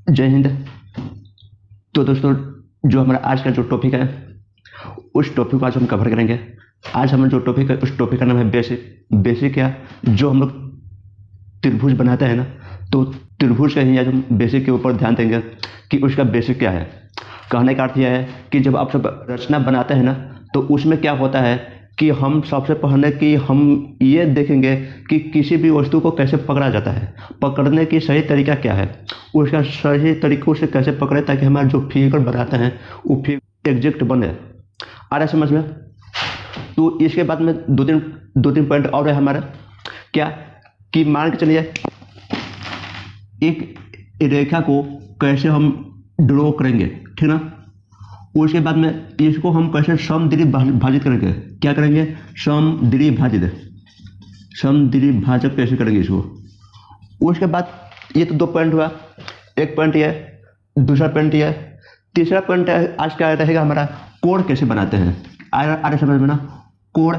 जय हिंद। तो दोस्तों, जो हमारा आज का जो टॉपिक है उस टॉपिक को आज हम कवर करेंगे। आज हमारा जो टॉपिक है उस टॉपिक का नाम है बेसिक। बेसिक क्या, जो हम लोग त्रिभुज बनाते हैं ना, तो त्रिभुज का ही आज हम बेसिक के ऊपर ध्यान देंगे कि उसका बेसिक क्या है। कहने का अर्थ यह है कि जब आप सब रचना बनाते हैं ना, तो उसमें क्या होता है कि हम सबसे पहले कि हम ये देखेंगे कि किसी भी वस्तु को कैसे पकड़ा जाता है, पकड़ने की सही तरीका क्या है, उसका सही तरीकों से कैसे पकड़े ताकि हमारा जो फिगर बनाते हैं वो फिगर एग्जैक्ट बने। आ रहा है समझ में? तो इसके बाद में दो तीन पॉइंट और है हमारा। क्या कि मान के चलिए एक रेखा को कैसे हम ड्रॉ करेंगे, ठीक ना। उसके बाद में इसको हम कैसे समद्विभाजित करेंगे। क्या करेंगे? समद्विभाजित। समद्विभाजक कैसे करेंगे इसको। उसके बाद ये तो दो पॉइंट हुआ। एक पॉइंट ये, दूसरा पॉइंट ये, तीसरा पॉइंट आज क्या रहेगा हमारा, कोण कैसे बनाते हैं। आगे समझ में ना, कोण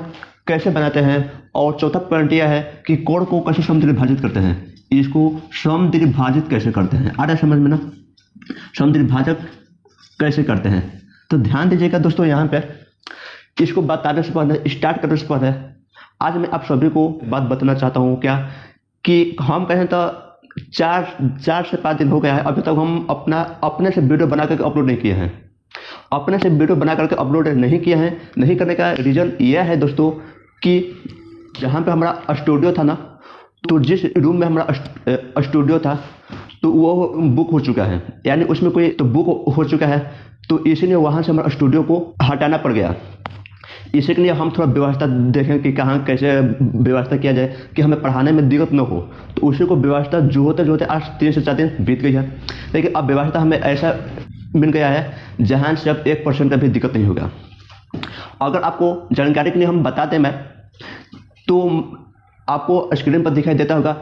कैसे बनाते हैं। और चौथा पॉइंट यह है कि कोण को कैसे समद्विभाजित करते हैं, इसको समद्विभाजित कैसे करते हैं। आगे समझ में ना, समद्विभाजक कैसे करते हैं। तो ध्यान दीजिएगा दोस्तों, यहाँ पे इसको बताने से पहले, स्टार्ट करने से पहले आज मैं आप सभी को बात बताना चाहता हूँ। क्या कि हम कहें तो 4 से 5 दिन हो गया है, अभी तक हम अपने से वीडियो बना करके अपलोड नहीं किए हैं। अपने से वीडियो बना करके अपलोड नहीं किए हैं। नहीं करने का रीज़न यह है दोस्तों कि जहाँ पे हमारा स्टूडियो था ना, तो जिस रूम में हमारा स्टूडियो था तो वो बुक हो चुका है, यानी उसमें कोई तो बुक हो चुका है, तो इसीलिए वहाँ से हमारा स्टूडियो को हटाना पड़ गया। इसी के लिए हम थोड़ा व्यवस्था देखें कि कहाँ कैसे व्यवस्था किया जाए कि हमें पढ़ाने में दिक्कत न हो। तो उसी को व्यवस्था जो होते आज 3 से 4 दिन बीत गई है, लेकिन अब व्यवस्था हमें ऐसा मिल गया है जहाँ से अब 1% का भी दिक्कत नहीं होगा। अगर आपको जानकारी के लिए हम बता दें, मैं तो आपको स्क्रीन पर दिखाई देता होगा,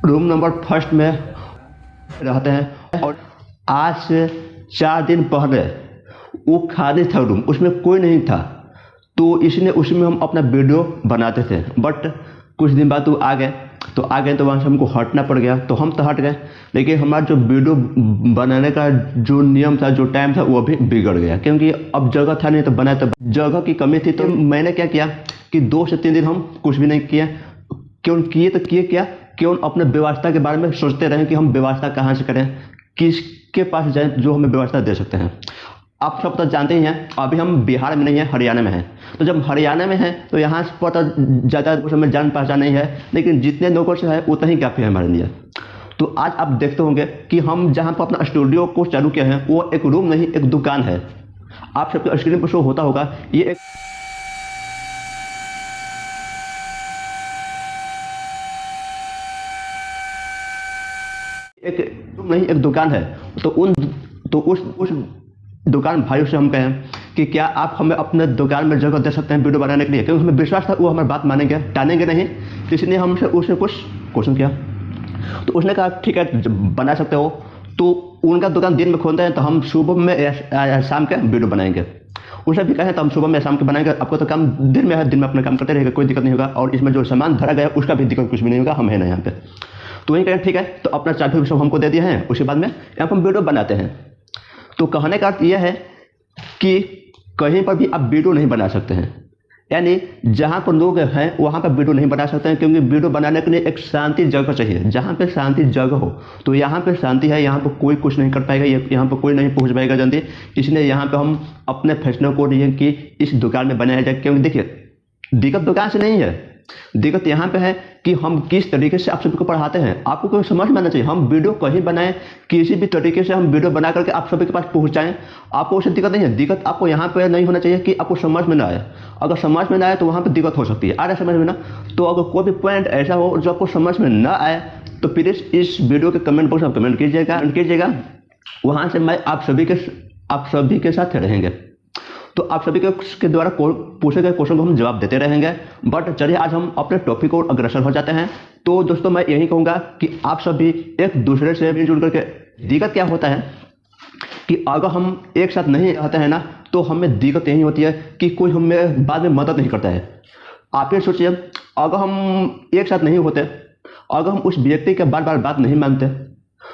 रूम नंबर 1 में रहते हैं। और आज से 4 दिन पहले वो खाली था रूम, उसमें कोई नहीं था, तो इसलिए उसमें हम अपना वीडियो बनाते थे। बट कुछ दिन बाद वो आ गए, तो वहाँ से हमको हटना पड़ गया, तो हम तो हट गए, लेकिन हमारा जो वीडियो बनाने का जो नियम था, जो टाइम था, वो भी बिगड़ गया, क्योंकि अब जगह था नहीं तो बनाए, तो जगह की कमी थी। तो मैंने क्या किया कि 2 से 3 दिन हम कुछ भी नहीं किया। क्यों किए? तो किए क्या, क्यों अपने व्यवस्था के बारे में सोचते रहें कि हम व्यवस्था कहाँ से करें, किसके पास जाएं जो हमें व्यवस्था दे सकते हैं। आप सब तो जानते ही हैं, अभी हम बिहार में नहीं हैं, हरियाणा में हैं। तो जब हरियाणा में हैं तो यहाँ पर तो ज़्यादा हमें जान पहचान नहीं है, लेकिन जितने लोगों से है उतना ही काफ़ी है हमारे लिए। तो आज आप देखते होंगे कि हम जहाँ पर अपना स्टूडियो को चालू किया है वो एक रूम नहीं, एक दुकान है। आप सबके स्क्रीन पर शो होता होगा, ये एक रूम नहीं, एक दुकान है। तो उस दुकान भाइयों से हम कहें कि क्या आप हमें अपने दुकान में जगह दे सकते हैं वीडियो बनाने के लिए, क्योंकि हमें विश्वास था वो हमारी बात मानेंगे, टालेंगे नहीं। तो इसलिए हमसे उसने कुछ क्वेश्चन किया, तो उसने कहा ठीक है बना सकते हो। तो उनका दुकान दिन में खोलते हैं, तो हम सुबह में या शाम के वीडियो बनाएंगे। उसने भी कहा तो हम सुबह में शाम के बनाएंगे, आपको तो काम दिन में है, दिन में अपना काम करते रहेगा, कोई दिक्कत नहीं होगा। और इसमें जो सामान धरा गया उसका भी दिक्कत कुछ भी नहीं होगा, हम है ना यहाँ पे। तो वही कहें ठीक है, तो अपना चाबी सब हमको दे दिए हैं, उसके बाद में यहाँ पर हम वीडियो बनाते हैं। तो कहने का अर्थ यह है कि कहीं पर भी आप वीडियो नहीं बना सकते हैं, यानी जहाँ पर लोग हैं वहाँ पर वीडियो नहीं बना सकते हैं, क्योंकि वीडियो बनाने के लिए एक शांति जगह चाहिए। जहाँ पे शांति जगह हो, तो यहाँ पे शांति है, यहाँ पर कोई कुछ नहीं कर पाएगा, यहाँ पर कोई नहीं पहुँच पाएगा जल्दी। इसलिए यहाँ पे हम अपने फैसलों को लिए कि इस दुकान में बनाया जाए। क्योंकि देखिए, दिक्कत दुकान से नहीं है, दिक्कत यहाँ पे है कि हम किस तरीके से आप सभी को पढ़ाते हैं। आपको कोई समझ में आना चाहिए। हम वीडियो कहीं बनाएं, किसी भी तरीके से हम वीडियो बना करके आप सभी के पास पहुँचाएं, आपको उससे दिक्कत नहीं है। दिक्कत आपको यहाँ पे नहीं होना चाहिए कि आपको समझ में ना आए। अगर समझ में ना आए तो वहाँ पे दिक्कत हो सकती है। आ रहा समझ में ना? तो अगर कोई भी पॉइंट ऐसा हो जो आपको समझ में ना आए, तो प्लीज़ इस वीडियो के कमेंट बॉक्स में कमेंट कीजिएगा। वहाँ से मैं आप सभी के साथ रहेंगे। तो आप सभी के द्वारा पूछे गए क्वेश्चन को हम जवाब देते रहेंगे। बट चलिए आज हम अपने टॉपिक को अग्रसर हो जाते हैं। तो दोस्तों, मैं यही कहूँगा कि आप सभी एक दूसरे से मिलजुल करके, दिक्कत क्या होता है कि अगर हम एक साथ नहीं रहते हैं ना, तो हमें दिक्कत यही होती है कि कोई हमें बाद में मदद नहीं करता है। आप ये सोचिए, अगर हम एक साथ नहीं होते, अगर हम उस व्यक्ति के बार बार बात नहीं मानते,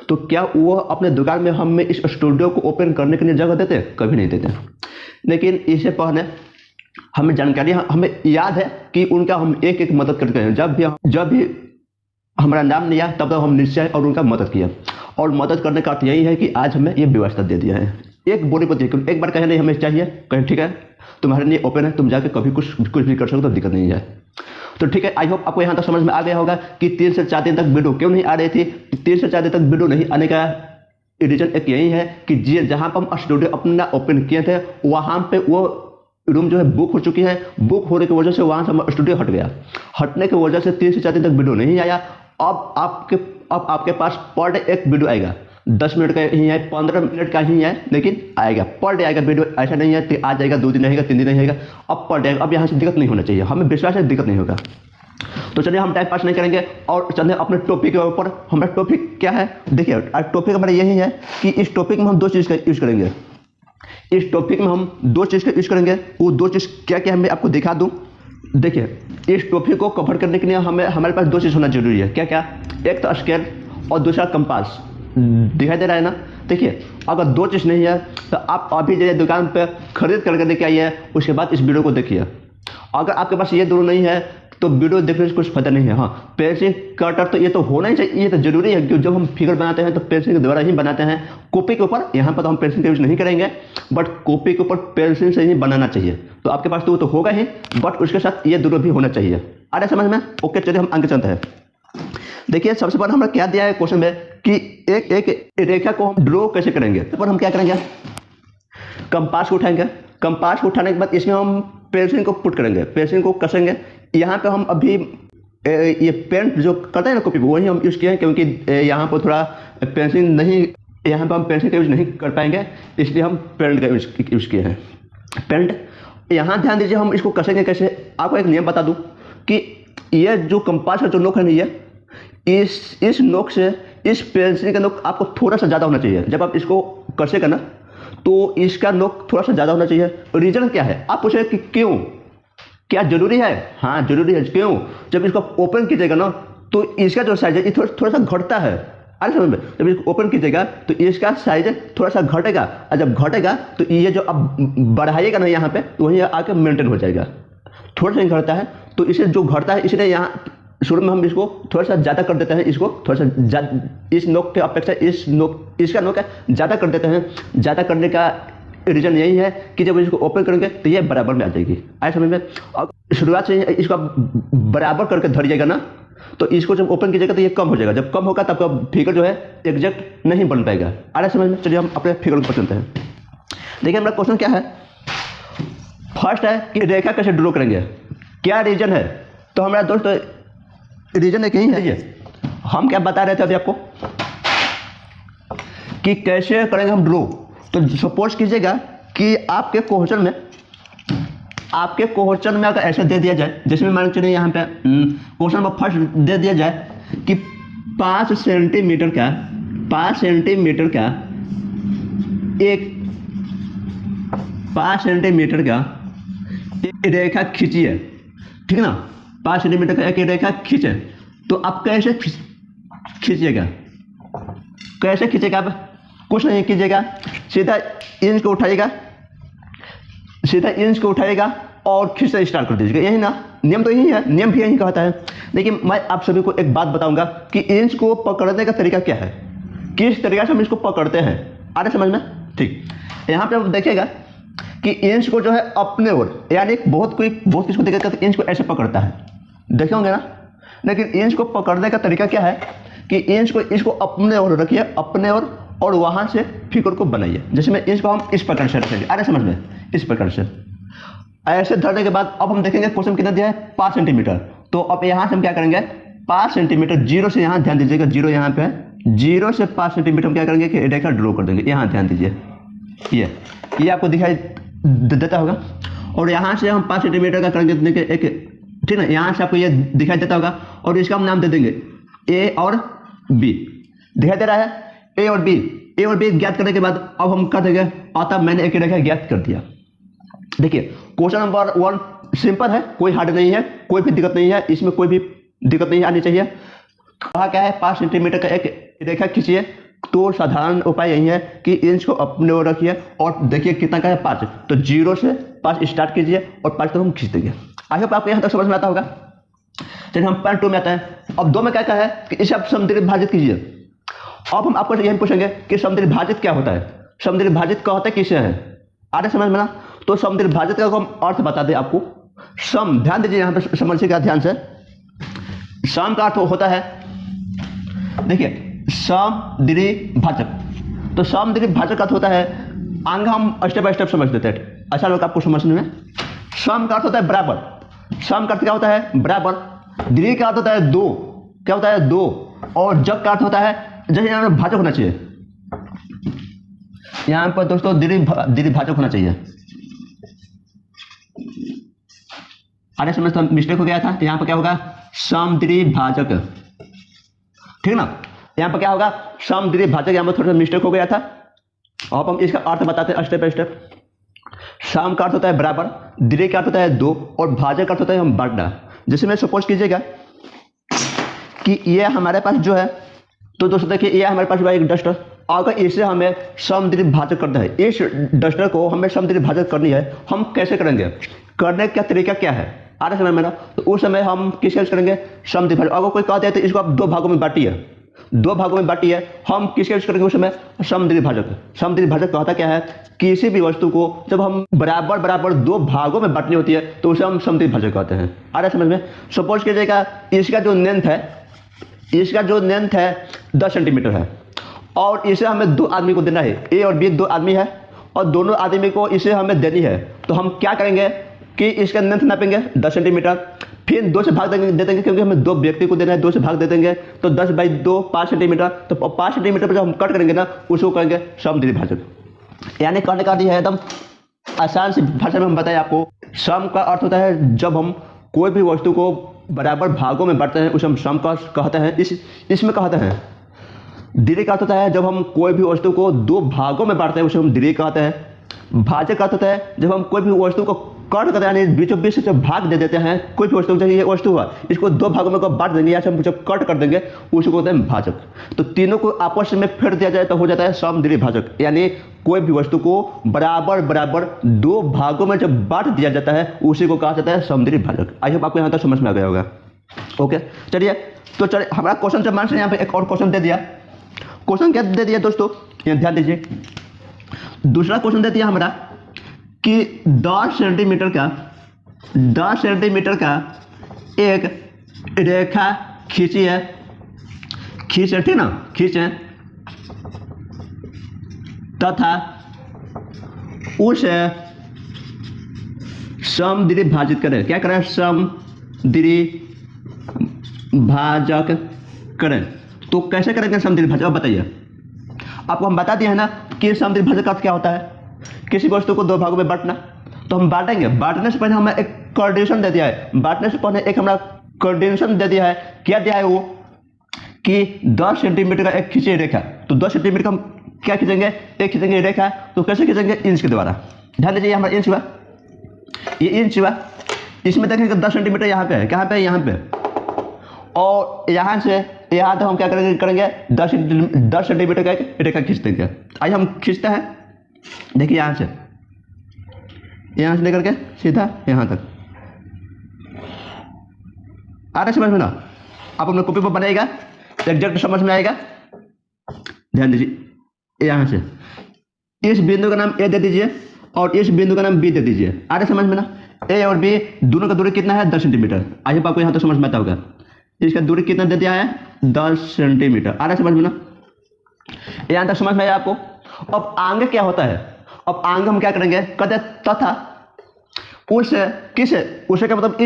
तो क्या वो अपने दुकान में हमें इस स्टूडियो को ओपन करने के लिए जगह देते? कभी नहीं देते। लेकिन इससे पहले हमें जानकारी, हमें याद है कि उनका हम एक एक मदद करते हैं। जब भी हमारा नाम नहीं आया तब तक हम निश्चय और उनका मदद किया, और मदद करने का अर्थ यही है कि आज हमें ये व्यवस्था दे दिया है। एक बोली पर देखो, एक बार कहे नहीं हमें चाहिए, कहें ठीक है तुम्हारे लिए ओपन है, तुम जाके कभी कुछ भी कर सकते हो, दिक्कत नहीं है। तो ठीक है, आई होप आपको यहाँ तक समझ में आ गया होगा कि 3 से 4 दिन तक वीडियो क्यों नहीं आ रही थी। 3 से 4 दिन तक वीडियो नहीं आने का रीजन एक यही है कि जहाँ पर हम स्टूडियो अपना ओपन किए थे वहाँ पे वो रूम जो है बुक हो चुकी है। बुक होने की वजह से वहाँ से हमारा स्टूडियो हट गया। हटने की वजह से 3 से 4 दिन तक वीडियो नहीं आया। अब आपके पास पर डे एक वीडियो आएगा, 10 मिनट का ही है, 15 मिनट का ही है, लेकिन आएगा, पर डे आएगा वीडियो। ऐसा नहीं है कि आ जाएगा 2 दिन रहेगा 3 दिन रहेगा, अब पर डे। अब यहाँ से दिक्कत नहीं होना चाहिए, हमें विश्वास है दिक्कत नहीं होगा। तो चलिए हम टाइम पास नहीं करेंगे और चलिए अपने टॉपिक के ऊपर। हमारा टॉपिक क्या है? देखिए टॉपिक हमारा यही है कि इस टॉपिक में हम 2 चीज़ का यूज़ करेंगे। इस टॉपिक में हम 2 चीज़ का यूज़ करेंगे। वो 2 चीज़ क्या क्या है मैं आपको दिखा दूँ। देखिए इस टॉपिक को कवर करने के लिए हमारे पास 2 चीज़ होना जरूरी है। क्या क्या? एक तो स्केल और दूसरा कंपास। दिखाई दे रहा है ना? देखिए अगर 2 चीज़ नहीं है तो आप अभी जाइए दुकान पे खरीद करके लेके आइए, उसके बाद इस वीडियो को देखिए। अगर आपके पास ये दोनों नहीं है तो वीडियो देखने से कुछ फायदा नहीं है। हाँ, पेंसिल कटर तो ये तो होना ही चाहिए, ये तो जरूरी है क्योंकि जब हम फिगर बनाते हैं तो पेंसिल के द्वारा ही बनाते हैं। कॉपी के ऊपर यहाँ पर तो हम पेंसिल का यूज़ नहीं करेंगे, बट कॉपी के ऊपर पेंसिल से ही बनाना चाहिए। तो आपके पास तो वो तो होगा ही, बट उसके साथ ये दोनों भी होना चाहिए। आ रहा है समझ में? ओके चलिए हम आगे चलते हैं। देखिए सबसे पहले हमें क्या दिया है क्वेश्चन में कि एक रेखा को हम ड्रॉ कैसे करेंगे। पर हम क्या करेंगे? कंपास को उठाएंगे। कंपास को उठाने के बाद इसमें हम पेंसिल को पुट करेंगे, पेंसिल को कसेंगे। यहाँ पे हम अभी ये पेंट जो करते हैं ना कॉपी पे, वही हम यूज़ किए हैं क्योंकि यहाँ पर थोड़ा पेंसिल नहीं, यहाँ पर हम पेंसिल का यूज़ नहीं कर पाएंगे, इसलिए हम पेंट का यूज़ किए हैं। पेंट यहाँ ध्यान दीजिए, हम इसको कसेंगे कैसे। आपको एक नियम बता दूँ कि ये जो कंपास का जो नोक है ना, ये इस नोक से इस पेंसिल का नोक आपको थोड़ा सा ज़्यादा होना चाहिए। जब आप इसको कसेगा ना तो इसका नोक थोड़ा सा ज़्यादा होना चाहिए। रीज़न क्या है? आप पूछे कि क्यों, क्या जरूरी है? हाँ जरूरी है। क्यों? जब इसको ओपन कीजिएगा ना तो इसका जो साइज है ये थोड़ा सा घटता है। अरे समझ में? जब इसको ओपन कीजिएगा तो इसका साइज थोड़ा सा घटेगा, और जब घटेगा तो ये जो अब बढ़ाइएगा ना यहाँ पे तो वहीं आके मेंटेन हो जाएगा। थोड़ा सा घटता है तो इसे जो घटता है इसलिए यहाँ शुरू में हम इसको थोड़ा सा ज़्यादा कर देते हैं। इसको थोड़ा सा इस नोक के अपेक्षा इसका नोक ज़्यादा कर देते हैं। ज़्यादा करने का रीज़न यही है कि जब इसको ओपन करेंगे तो ये बराबर में आ जाएगी। आए समझ में? और शुरुआत से इसको बराबर करके धरिएगा ना तो इसको जब ओपन कीजिएगा तो ये कम हो जाएगा। जब कम होगा तब का फिगर जो है एग्जैक्ट नहीं बन पाएगा। आ रहा समझ में? चलिए हम अपने फिगर को चलते हैं। देखिए हमारा क्वेश्चन क्या है। फर्स्ट है कि रेखा कैसे ड्रॉ करेंगे, क्या रीजन है। तो हमारा दोस्त रीजन एक यही है। हम क्या बता रहे थे अभी आपको कि कैसे करेंगे हम ड्रॉ। तो सपोज कीजिएगा कि आपके क्वेश्चन में अगर ऐसे दे दिया जाए, जिसमें मान चलिए यहाँ पे क्वेश्चन में फर्स्ट दे दिया जाए कि 5 सेंटीमीटर का एक रेखा खींचिए, ठीक है ना। 5 सेंटीमीटर का एक रेखा खींचे तो आप कैसे खींचिएगा? कैसे खींचेगा? आप कुछ नहीं कीजिएगा, सीधा इंच को उठाइएगा और खींचना स्टार्ट कर दीजिएगा। यही ना नियम? तो यही है, नियम भी यही कहता है। लेकिन मैं आप सभी को एक बात बताऊंगा कि इंच को पकड़ने का तरीका क्या है, किस तरीके से हम इसको पकड़ते हैं। आ रहा समझ में? ठीक, यहाँ पे आप देखिएगा कि इंच को जो है अपने ओर, यानी बहुत किसको देखिएगा तो इंच को ऐसे पकड़ता है, देखे होंगे ना। लेकिन इंच को पकड़ने का तरीका क्या है कि इंच को इसको अपने ओर रखिए, अपने ओर, और वहाँ से फिगर को बनाइए। जैसे मैं इंच को हम इस प्रकार से रखेंगे, आ रहा समझ में? इस प्रकार से ऐसे धरने के बाद अब हम देखेंगे क्वेश्चन कितना दिया है, 5 सेंटीमीटर। तो अब यहाँ से हम क्या करेंगे, 5 सेंटीमीटर, जीरो से यहाँ ध्यान दीजिएगा, जीरो यहाँ पे है, जीरो से 5 सेंटीमीटर हम क्या करेंगे कि रेखा ड्रॉ कर देंगे। यहाँ ध्यान दीजिए, ये आपको दिखाई देता होगा। और यहाँ से हम 5 सेंटीमीटर का करेंगे एक, ठीक है, यहाँ से आपको ये दिखाई देता होगा। और इसका हम नाम दे देंगे ए और बी। दिखाई दे रहा है ए और बी ज्ञात करने के बाद अब हम कर देंगे, अतः मैंने एक रेखा ज्ञात कर दिया। देखिए क्वेश्चन नंबर 1 सिंपल है, कोई हार्ड नहीं है, कोई भी दिक्कत नहीं है, इसमें कोई भी दिक्कत नहीं आनी चाहिए। कहा क्या है, 5 सेंटीमीटर का एक रेखा खींचिए तो साधारण उपाय यही है कि इंच को अपने ओर रखिए और देखिए कितना का है 5, तो 0 से 5 स्टार्ट कीजिए और 5 तक हम खींच देंगे। आई होप आपको यहाँ तक समझ में आता होगा। चलिए हम पॉइंट 2 में आते हैं। अब 2 में क्या है कि इसे आप समुद्री विभाजित कीजिए। अब हम आपको यही पूछेंगे कि समुद्री विभाजित क्या होता है, समुद्री विभाजित का होता है किसे है, आ रहे समझ में ना। तो समुद्री विभाजित का हम अर्थ बता दें आपको। सम, ध्यान दीजिए यहाँ पे, समझिएगा ध्यान से। सम का अर्थ होता है, देखिए समद्विभाजक। तो समद्विभाजक का अर्थ होता है, अंग हम स्टेप बाय स्टेप समझ लेते हैं, अच्छा लोग आपको समझने में। सम का अर्थ होता है बराबर, सम का अर्थ क्या होता है बराबर। द्वि का अर्थ होता है 2, क्या होता है 2। और जग का अर्थ होता है, जैसे यहाँ पर भाजक होना चाहिए, यहाँ पर दोस्तों द्विभाजक होना चाहिए। अरे समझ तो मिस्टेक हो गया था, यहाँ पर क्या होगा समद्विभाजक, ठीक ना। यहाँ पर क्या होगा समद्विभाजक, यहाँ पर थोड़ा सा मिस्टेक हो गया था। अब हम इसका अर्थ बताते हैं स्टेप बाय स्टेप। सम का अर्थ होता है बराबर, द्वि का अर्थ होता है 2 और भाजक का अर्थ होता है हम बांटना। जैसे मैं सपोज कीजिएगा कि ये हमारे पास जो है, तो दोस्तों देखिए ये हमारे पास एक डस्टर, अगर इसे हमें समद्विभाजक करना है, इस डस्टर को हमें समद्विभाजक करनी है, हम कैसे करेंगे, करने का तरीका क्या है आ रहा समय मेरा। तो उस समय हम किस कैसे करेंगे समद्विभाजक। अगर कोई कहते हैं तो इसको आप 2 भागों में बांटिए, 2 भागों में बांटिए, हम किस कैसे करेंगे उस समय समद्विभाजक। समद्विभाजक कहता क्या है, किसी भी वस्तु को जब हम बराबर बराबर 2 भागों में बांटनी होती है तो उसे हम समद्विभाजक कहते हैं। आ रहा समझ में। सपोज कीजिएगा इसका जो लेंथ है, इसका जो लेंथ है 10 सेंटीमीटर है और इसे हमें 2 आदमी को देना है, ए और बी 2 आदमी है और दोनों आदमी को इसे हमें देनी है। तो हम क्या करेंगे कि इसका लेंथ नापेंगे 10 सेंटीमीटर, फिर 2 से भाग दे देंगे क्योंकि हमें 2 व्यक्ति को देना है, 2 से भाग दे देंगे तो 10 बाई 2 5 सेंटीमीटर। तो 5 सेंटीमीटर पर जब हम कट करेंगे ना उसको करेंगे समद्विभाजक। यानी कहने का है एकदम आसान सी भाषा में हम बताएं आपको। सम का अर्थ होता है जब हम कोई भी वस्तु को बराबर भागों में बांटते हैं उसे हम सम का कहते हैं। इसमें कहते हैं द्वि का अर्थ होता है जब हम कोई भी वस्तु को 2 भागों में बांटते हैं उसे हम द्वि कहते हैं। भाजक का अर्थ होता है जब हम कोई भी वस्तु को कट करते हैं, यानी बीचों बीच से जब भाग दे देते हैं, कोई भी वस्तु जैसे ये वस्तु हुआ इसको 2 भागों में बांट देंगे या हम जब कट कर देंगे उसको कहते हैं भाजक। तो तीनों को आपस में फेंट दिया जाए तो हो जाता है समद्विभाजक। यानी कोई भी वस्तु को बराबर बराबर 2 भागों में जब बांट दिया जाता है उसी को कहा जाता है समद्विभाजक। आई होप आपको यहाँ तक समझ में आ गया होगा। ओके चलिए, तो चलिए हमारा क्वेश्चन जब मान से यहाँ पे एक और क्वेश्चन दे दिया। क्वेश्चन क्या दे दिया दोस्तों, यहाँ ध्यान दीजिए। दूसरा क्वेश्चन दे दिया हमारा कि 10 सेंटीमीटर का एक रेखा खींचिए, ठीक ना, खींचे तथा उसे समद्विभाजित करें। क्या करें, समद्विभाजक करें। तो कैसे करेंगे समद्विभाजक, अब बताइए। आपको हम बता दिए हैं ना कि समद्विभाजक का अर्थ क्या होता है, किसी वस्तु को 2 भागों में बांटना। तो हम बांटेंगे, बांटने से पहले हमें एक कंडीशन दे दिया है, बांटने से पहले एक हमारा कंडीशन दे दिया है। क्या दिया है वो कि 10 सेंटीमीटर का एक खींचे रेखा। तो 10 सेंटीमीटर का हम क्या खींचेंगे, एक खींचेंगे रेखा। तो कैसे खींचेंगे, इंच के द्वारा। ध्यान दीजिए हमारा इंच हुआ, ये इंच हुआ। इसमें देखेंगे 10 सेंटीमीटर यहाँ पे है, कहाँ पे, यहाँ पे। और यहाँ से यहाँ तक हम क्या करेंगे 10 सेंटीमीटर का एक रेखा खींच देंगे। आइए हम खींचते हैं, देखिए यहाँ से लेकर के सीधा यहाँ तक। आ रहा समझ में ना। आप अपने कॉपी पर बनाएगा, एग्जैक्ट समझ में आएगा। ध्यान दीजिए, यहाँ से इस बिंदु का नाम ए दे दीजिए और इस बिंदु का नाम बी दे दीजिए। आ रहा समझ में ना। ए और बी दोनों का दूरी कितना है 10 सेंटीमीटर। आइए आपको यहाँ तक समझ में आता होगा। इसका दूरी कितना दे दिया है 10 सेंटीमीटर। आ रहा समझ में ना, यहाँ तक समझ में आया आपको। अब आगे क्या होता है, अब आगे हम क्या करेंगे, कहते तथा उसे किसे, उसे क्या मतलब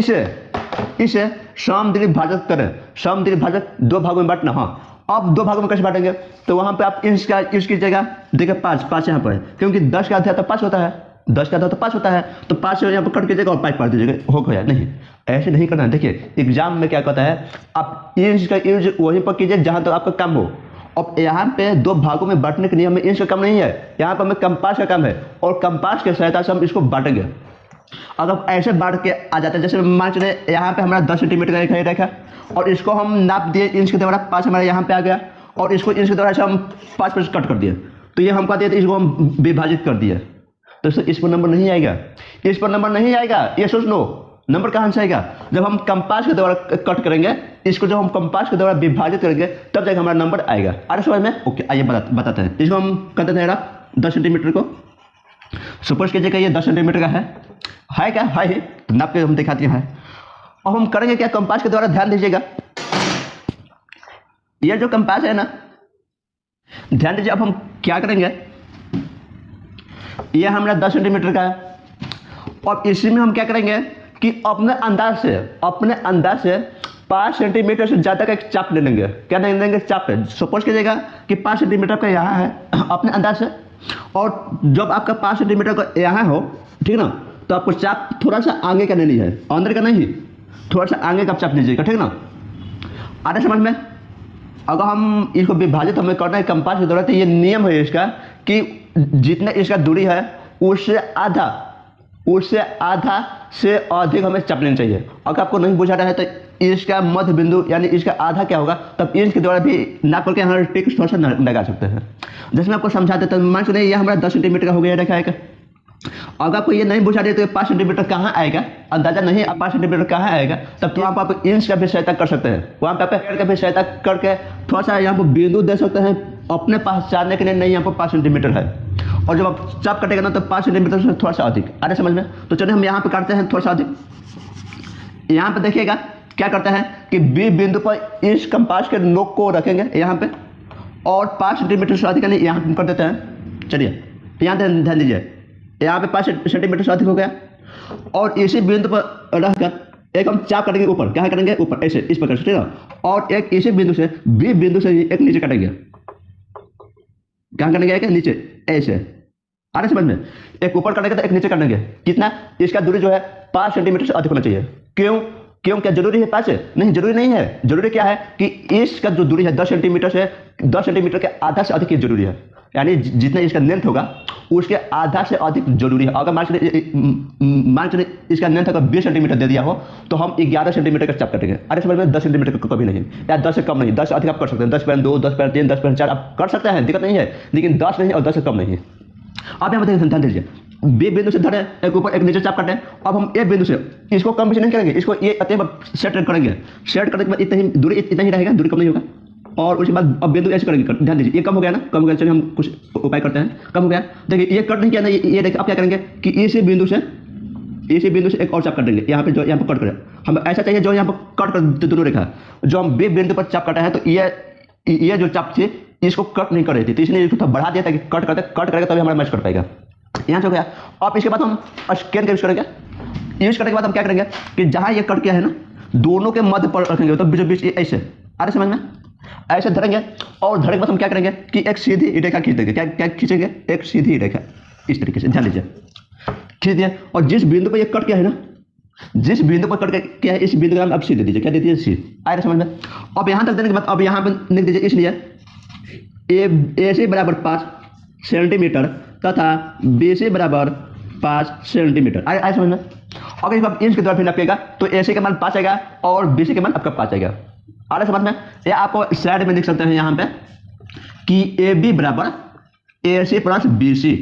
इसे समद्विभाजक करें। समद्विभाजक 2 भागों में बांटना। हाँ, अब 2 भागों में कैसे बांटेंगे, तो वहां पे आप इंच का यूज कीजिएगा। देखिए 5 यहाँ पर है क्योंकि 10 का आधा तो 5 होता है, 10 का आधा तो 5 होता है। तो 5 से यहाँ पर कट कीजिएगा और 5 पार दीजिएगा, हो गया। नहीं, ऐसे नहीं करना है। देखिए एग्जाम में क्या कहता है, आप इंच का यूज वहीं पर कीजिए जहां तक आपका काम हो। अब यहाँ पे 2 भागों में बांटने के लिए हमें इंच का काम नहीं है, यहाँ पर हमें कंपास का काम है और कंपास के सहायता से हम इसको बांटेंगे। अगर ऐसे बांट के आ जाते हैं, जैसे मान चले यहाँ पे हमारा 10 सेंटीमीटर का एक रेखा और इसको हम नाप दिए इंच के द्वारा, 5 हमारे यहाँ पे आ गया और इसको इसके द्वारा से हम 5 कट कर दिए, तो ये हम कहते हैं इसको हम विभाजित कर दिए, तो इस पर नंबर नहीं आएगा, इस पर नंबर नहीं आएगा। ये सोच लो नंबर कहाँ से आएगा, जब हम कंपास के द्वारा कट करेंगे, इसको जब हम कंपास के द्वारा विभाजित करेंगे तब जाकर हमारा नंबर आएगा। अरे समझ में? ओके, आइए बताते हैं। इसको हम कहते थे 10 सेंटीमीटर को, सपोज कीजिएगा ये 10 सेंटीमीटर का है क्या? है, तो नाप के हम दिखाते हैं। अब हम करेंगे क्या, कंपास के द्वारा, ध्यान दीजिएगा, ये जो कंपास है ना, ध्यान दीजिए, अब हम क्या करेंगे, ये हमारा 10 सेंटीमीटर का है, और इसी में हम क्या करेंगे कि अपने अंदाज से 5 सेंटीमीटर से ज़्यादा का एक चाप ले लेंगे। क्या ले लेंगे? चाप है। सपोज कीजिएगा कि 5 सेंटीमीटर का यहाँ है अपने अंदाज से, और जब आपका 5 सेंटीमीटर का यहाँ हो, ठीक ना, तो आपको चाप थोड़ा सा आगे का लेनी है, अंदर का नहीं, थोड़ा सा आगे का चाप लीजिएगा, ठीक ना। आ रहा समझ में? अगर हम इसको विभाजित हमें करना है कंपास की जरूरत है, ये नियम है इसका कि जितना इसका दूरी है उससे आधा से अधिक हमें चाप लेना चाहिए। अगर आपको नहीं बुझा रहा है तो इसका मध्य बिंदु यानी इसका आधा क्या होगा, तब इंच के द्वारा भी नाप करके हमारे टिक थोड़ा सा लगा सकते हैं। जैसे मैं आपको समझा देता हूँ, मान चलिए ये हमारा 10 सेंटीमीटर का हो गया, देखा है। अगर आपको ये नहीं बुझा रही तो ये 5 सेंटीमीटर कहाँ आएगा, अंदाजा नहीं 5 सेंटीमीटर कहाँ आएगा, तब तो वहाँ पर आप इंच का भी सहायता कर सकते हैं, वहाँ पे आप का भी सहायता करके थोड़ा सा यहाँ पर बिंदु दे सकते हैं अपने पहचानने के लिए, नहीं यहाँ पर 5 सेंटीमीटर है, और जब आप चाप कटेगा ना तो 5 सेंटीमीटर से थोड़ा सा अधिक। अरे समझ में? तो चलिए हम यहाँ पे काटते हैं थोड़ा सा अधिक। यहाँ पे देखिएगा क्या करते हैं कि बी बिंदु पर इस कंपास के नोक को रखेंगे यहाँ पे, और 5 सेंटीमीटर से अधिक यहाँ पे कर देते हैं। चलिए यहाँ ध्यान दीजिए, यहाँ पे 5 सेंटीमीटर से अधिक हो गया, और इसी बिंदु पर रहकर एक हम चाप कटेंगे ऊपर, क्या करेंगे ऊपर, ऐसे इस प्रकार से, ठीक है, और एक इसी बिंदु से बी बिंदु से एक नीचे काटेंगे, क्या करेंगे, एक नीचे ऐसे। आ रहा समझ में? एक ऊपर काटेंगे तो एक नीचे काटेंगे, कितना, इसका दूरी जो है 5 सेंटीमीटर से अधिक होना चाहिए। क्यों? क्या जरूरी है 5 है? नहीं, जरूरी नहीं है। जरूरी क्या है कि इसका जो दूरी है 10 सेंटीमीटर से 10 सेंटीमीटर के आधा से अधिक जरूरी है, यानी जितना इसका लेंथ होगा उसके आधा से अधिक जरूरी है। अगर मान चलिए इसका लेंथ अगर 20 सेंटीमीटर दे दिया हो तो हम 11 सेंटीमीटर का चाप कटेंगे। अरे समझ में? 10 सेंटीमीटर का कभी नहीं, या 10 से कम नहीं, 10 से अधिक आप कर सकते हैं, 10.2, 10.3, 10.4 आप कर सकते हैं, दिक्कत नहीं है, लेकिन 10 नहीं और 10 से कम नहीं। आप यहाँ पर ध्यान दीजिए, बी बिंदु से धरे, एक ऊपर एक नीचे चाप काटे, अब हम ए बिंदु से इसको कम पीछे नहीं करेंगे, इसको ये सेट करेंगे, सेट करने के बाद इतना ही दूरी, इतना ही रहेगा, दूरी कम नहीं होगा, और उसके बाद अब बिंदु ऐसे करेंगे। ध्यान दीजिए, ये कम हो गया ना, कम हो गया, चलिए हम कुछ उपाय करते हैं। कम हो गया, देखिए ये कट नहीं किया ना, ये देखिए आप क्या करेंगे कि इसी बिंदु से एक और चाप काट देंगे, यहाँ पे जो यहाँ पर कट करें, हम ऐसा चाहिए जो यहाँ पर कट कर दोनों रेखा, जो हम बी बिंदु पर चाप काटा है, तो ये जो चाप थी इसको कट नहीं कर रही थी, तो इसलिए इसको बढ़ा दिया ताकि कट करेगा तभी हमारा मैच कर पाएगा। यहाँ से हो गया। अब इसके बाद हम स्केल का यूज करेंगे। यूज करने के बाद हम क्या करेंगे कि जहाँ ये कट किया है ना, दोनों के मध्य पर रखेंगे, तो बीचों बीच ऐसे, आ रहे समझ में, ऐसे धरेंगे, और धरने के बाद हम क्या करेंगे कि एक सीधी रेखा खींच देंगे। क्या खींचेंगे? एक सीधी रेखा, इस तरीके से, ध्यान लीजिए, खींच दिया, और जिस बिंदु पर ये कट किया है ना, जिस बिंदु पर कट किया है, इस बिंदु का अब सी दे दीजिए, क्या दे दीजिए? सी। आ रहे समझ में? अब यहाँ तक देने के बाद अब यहाँ पर लिख दीजिए, इसलिए ए सी बराबर 5 सेंटीमीटर तथा बी सी बराबर 5 सेंटीमीटर। आए समझ में? अगर इसको आप इंच के द्वारा फिर नापिएगा तो ए सी का मान 5 आएगा और बी सी का मान आपका 5 आएगा। आ रहा समझ में? या आपको स्लाइड में लिख सकते हैं यहाँ पे कि ए बी बराबर ए सी प्लस बी सी,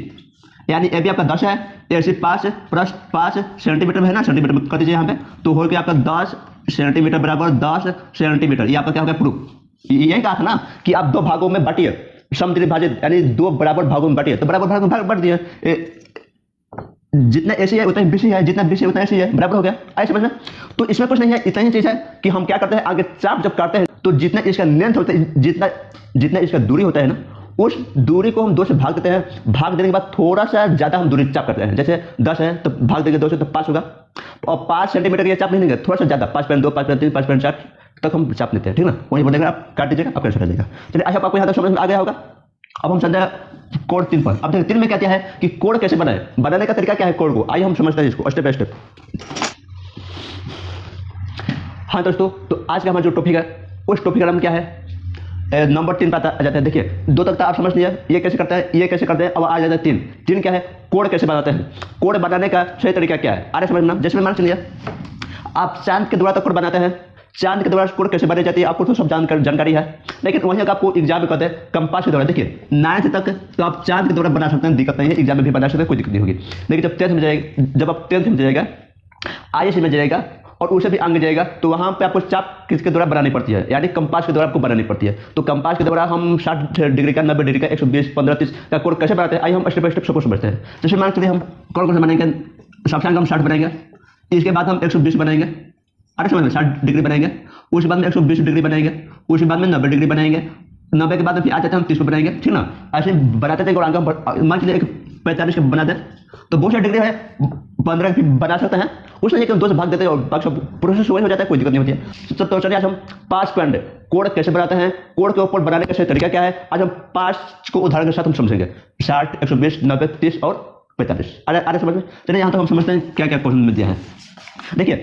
यानी ए बी आपका 10 है, ए सी 5 प्लस 5 सेंटीमीटर में है ना, सेंटीमीटर में कर दीजिए यहाँ पे, तो हो गया आपका 10 सेंटीमीटर बराबर 10 सेंटीमीटर। ये आपका क्या हो गया? प्रूफ। यही कहा था ना कि आप 2 भागों में बांटिए, समद्विभाजित यानी 2 बराबर भागों में बांटिए, तो बराबर भाग में भाग बांट दिए, जितना एसी है उतना बीसी है, जितना बीसी उतना एसी है, बराबर हो गया। आई समझ में? तो इसमें कुछ नहीं है, इतना ही चीज है कि हम क्या करते हैं, आगे चाप जब काटते हैं तो जितना इसका लेंथ होता है, जितना इसका दूरी होता है ना, उस दूरी को हम 2 से भाग देते हैं। भाग देने के बाद थोड़ा सा ज्यादा हम दूरी चाप करते हैं, जैसे 10 है तो भाग देंगे 2 से तो 5 होगा, और 5 सेंटीमीटर का चाप नहीं लेंगे, थोड़ा सा ज्यादा 5.2, 5.3, 5.4 तक हम चाप लेते हैं, ठीक ना। वही बोलेगा आप काट दीजिएगा, आप कैसे कर जाएगा। चलिए अच्छा, आपको यहाँ तक समझ में आ गया होगा। अब हम चलते हैं कोड 3 पर। अब देखिए 3 में क्या है कि कोड कैसे बनाने का तरीका क्या है कोड को, आइए हम समझते हैं इसको स्टेप बाय स्टेप। हाँ दोस्तों, तो आज का हमारा जो टॉपिक है उस टॉपिक का नाम क्या है, नंबर 3 पर आ जाता है। देखिए 2 तक तो आप समझ लिया, ये कैसे करता है, ये कैसे करते हैं, अब आ जाता है 3 क्या है, कोड कैसे बनाते हैं, कोड बनाने का सही तरीका क्या है। अरे समझना, जैसे मान चलिए आप चांद के द्वारा तो कोड बनाते हैं, चांद के द्वारा कोण कैसे बनाई जाती है आपको तो सब जानकारी है, लेकिन वहीं अगर आपको एग्जाम में कहते हैं कंपास के द्वारा, देखिए 9th तक तो आप चांद के द्वारा बना सकते हैं, दिक्कत नहीं है, एग्जाम में भी बना सकते हैं, कोई दिक्कत नहीं होगी। लेकिन जब 10th में जाएगा, जब आप 10th में जाएगा, IAS में जाएगा और उसे भी आगे जाएगा, तो वहां पे आपको चाप किसके द्वारा बनानी पड़ती है, यानी कंपास के द्वारा आपको बनानी पड़ती है। तो कंपास के द्वारा हम 60 डिग्री का, 90 डिग्री का, 120, 15, 30 का कोण कैसे बनाते हैं, आइए हम स्टेप बाय स्टेप सबको समझते हैं। जैसे मान चलिए हम कौन कौन से बनाएंगे, सबसे आगे हम 60 बनाएंगे, इसके बाद हम 120 बनाएंगे, अरे समझ में 60 डिग्री बनाएंगे, उसके बाद में 120 डिग्री बनाएंगे, उसके बाद में 90 डिग्री बनाएंगे, 90 के बाद फिर आ जाते हैं हम 30 पे बनाएंगे, ठीक ना। ऐसे बनाते थे और आगे मान चलिए 45 के बना दे तो बहुत सारी डिग्री है, 15 भी बना सकते हैं, उसमें एक 2 से भाग देते हैं और बाकी सब प्रोसेस वही हो जाता है, कोई दिक्कत नहीं होती है। तो चलिए आज हम पास पॉइंट कोण कैसे बनाते हैं, कोण के ऊपर बनाने का सही तरीका क्या है, आज हम पास को उदाहरण के साथ हम समझेंगे। 60, 120, 90, 30 और 45 अरे समझ में। चलिए यहाँ तक हम समझते हैं क्या क्या क्वेश्चन में दिया है। देखिए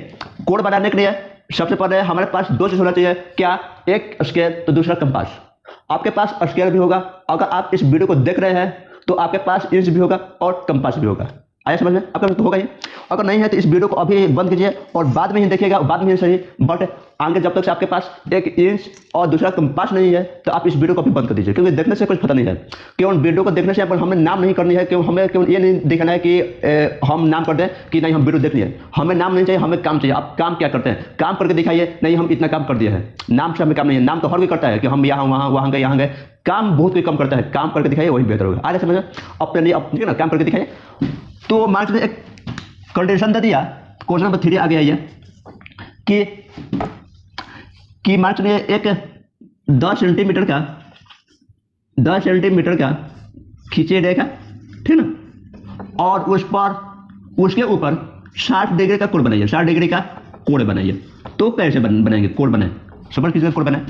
कोण बनाने के लिए सबसे पहले हमारे पास 2 चीज होना चाहिए, क्या, एक स्केल तो दूसरा कंपास। आपके पास स्केल भी होगा, अगर आप इस वीडियो को देख रहे हैं तो आपके पास इंच भी होगा और कंपास भी होगा, आया समझ में, आपका तो होगा ही। अगर नहीं है तो इस वीडियो को अभी बंद कीजिए और बाद में ही देखिएगा, बाद में ही सही, बट आगे जब तक से आपके पास एक इंच और दूसरा कंपास नहीं है तो आप इस वीडियो को भी बंद कर दीजिए, क्योंकि देखने से कुछ पता नहीं है। केवल वीडियो को देखने से हमें नाम नहीं करनी है, केवल हमें केवल ये नहीं दिखाना है कि हम नाम कर दें कि नहीं हम वीडियो देख लिए, हमें नाम नहीं चाहिए, हमें काम चाहिए। आप काम क्या करते हैं, काम करके दिखाइए, नहीं हम इतना काम कर दिए हैं, नाम से हमें काम नहीं है। नाम तो हर कोई करता है कि हम यहाँ वहाँ वहाँ गए यहाँ गए, काम बहुत कोई कम करता है, काम करके दिखाइए वही बेहतर होगा। आ रहा समझ अपने लिए ठीक है ना, काम करके दिखाइए। तो मान लीजिए एक कंडीशन दे दिया, क्वेश्चन नंबर 3 आ गया ये कि मान लीजिए एक 10 सेंटीमीटर का खींचे रेखा, ठीक ना, और उस पर उसके ऊपर 60 डिग्री का कोण बनाइए, 60 डिग्री का कोण बनाइए। तो कैसे बनाएंगे कोण बनाए, समझ कीजिए कोण बनाए।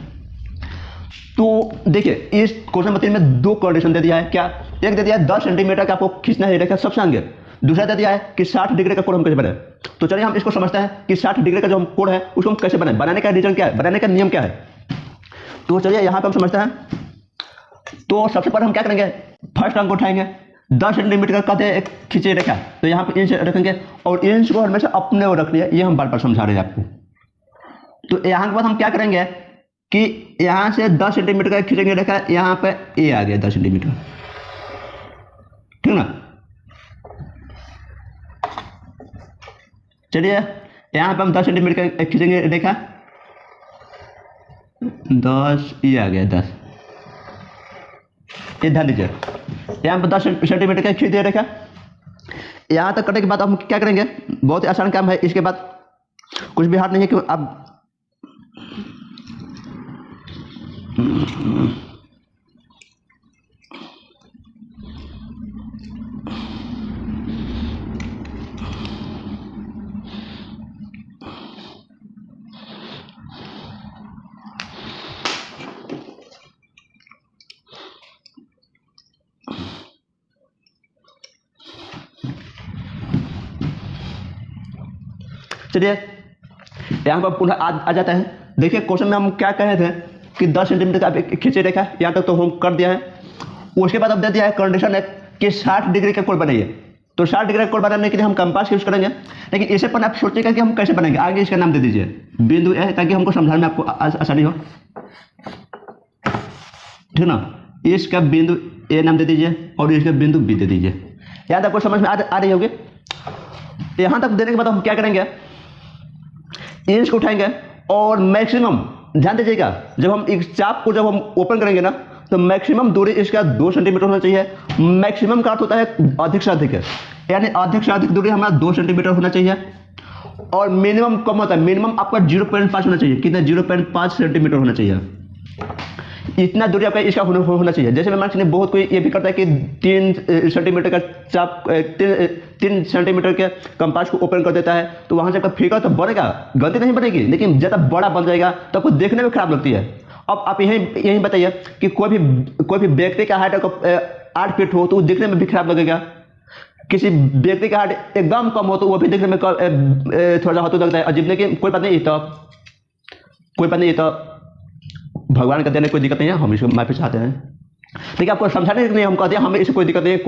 तो देखिए इस क्वेश्चन नंबर 3 में 2 कंडीशन दे दिया है, क्या, एक दे दिया है 10 सेंटीमीटर का आपको खींचना है रेखा सबसे आगे, दूसरा दे दिया है कि 60 डिग्री का कोण हम कैसे बनाए। तो चलिए हम इसको समझते हैं कि 60 डिग्री का जो हम कोण है उसको हम कैसे बनाए, बनाने का रीजन क्या है, बनाने का नियम क्या है। तो चलिए यहाँ पे हम समझते हैं। तो सबसे पहले हम क्या करेंगे, फर्स्ट अंक उठाएंगे, 10 सेंटीमीटर का कहते हैं एक खींचे रेखा, तो यहाँ पे इंच रखेंगे और इंच को हमेशा अपने वो रख लिया, ये हम बार बार समझा रहे हैं आपको। तो यहाँ के बाद हम क्या करेंगे कि यहाँ से 10 सेंटीमीटर का खींचेंगे रेखा, यहाँ पे ए आ गया 10 सेंटीमीटर, ठीक ना। चलिए यहाँ पे हम 10 सेंटीमीटर का खींचेंगे रेखा, 10 ये आ गया 10, ये ध्यान दीजिए, यहाँ पे 10 सेंटीमीटर का खींच दिया रेखा। यहाँ तक करने के बाद हम क्या करेंगे, बहुत ही आसान काम है, इसके बाद कुछ भी हार्ड नहीं है कि अब चलिए यहाँ पर पुनः आ जाता है। देखिए क्वेश्चन में हम क्या कहे थे कि 10 सेंटीमीटर का खींचे रेखा, यहाँ तक तो हम कर दिया है। उसके बाद अब दे दिया है कंडीशन है कि 60 डिग्री का कोण बनाइए। तो 60 डिग्री का कोण बनाने के लिए हम कंपास यूज करेंगे, लेकिन इससे पहले आप सोचेगा कि हम कैसे बनाएंगे। आगे इसका नाम दे दीजिए बिंदु ए, ताकि हमको समझाने में आपको आसानी हो, ठीक ना। इसका बिंदु ए नाम दे दीजिए और इसका बिंदु बी दे दीजिए। यहाँ तक आपको समझ में आ रही होगी। यहाँ तक देने के बाद हम क्या करेंगे, इंच को उठाएंगे और मैक्सिमम ध्यान दीजिएगा, जब हम इस चाप को जब हम ओपन करेंगे ना, तो मैक्सिमम दूरी इसका 2 सेंटीमीटर होना चाहिए। मैक्सिमम का अर्थ होता है अधिक से अधिक है, यानी अधिक से अधिक दूरी हमारा 2 सेंटीमीटर होना चाहिए। और मिनिमम कम होता है, मिनिमम आपका 0.5 होना चाहिए। कितना, 0.5 सेंटीमीटर होना चाहिए। इतना दूरी आपका इसका होना चाहिए। जैसे मैं मान लीजिए बहुत कोई ये भी करता है कि 3 सेंटीमीटर का चाप 3 सेंटीमीटर के कंपास को ओपन कर देता है, तो वहां से आपका फिगर तो बनेगा, गलती नहीं बनेगी, लेकिन ज़्यादा बड़ा बन जाएगा तो आपको देखने में खराब लगती है। अब आप यही बताइए कि कोई भी व्यक्ति का हाइट 8 फीट हो तो वो देखने में भी खराब लगेगा। किसी व्यक्ति का हाइट एकदम कम हो तो वो भी देखने में थोड़ा हाथ लगता है अजीब। लेकिन कोई बात नहीं, तो भगवान का देने कोई दिक्कत नहीं है, हम इसको माफी चाहते हैं। देखिए आपको समझाने के लिए हम कहते हैं हमें इससे कोई दिक्कत नहीं है,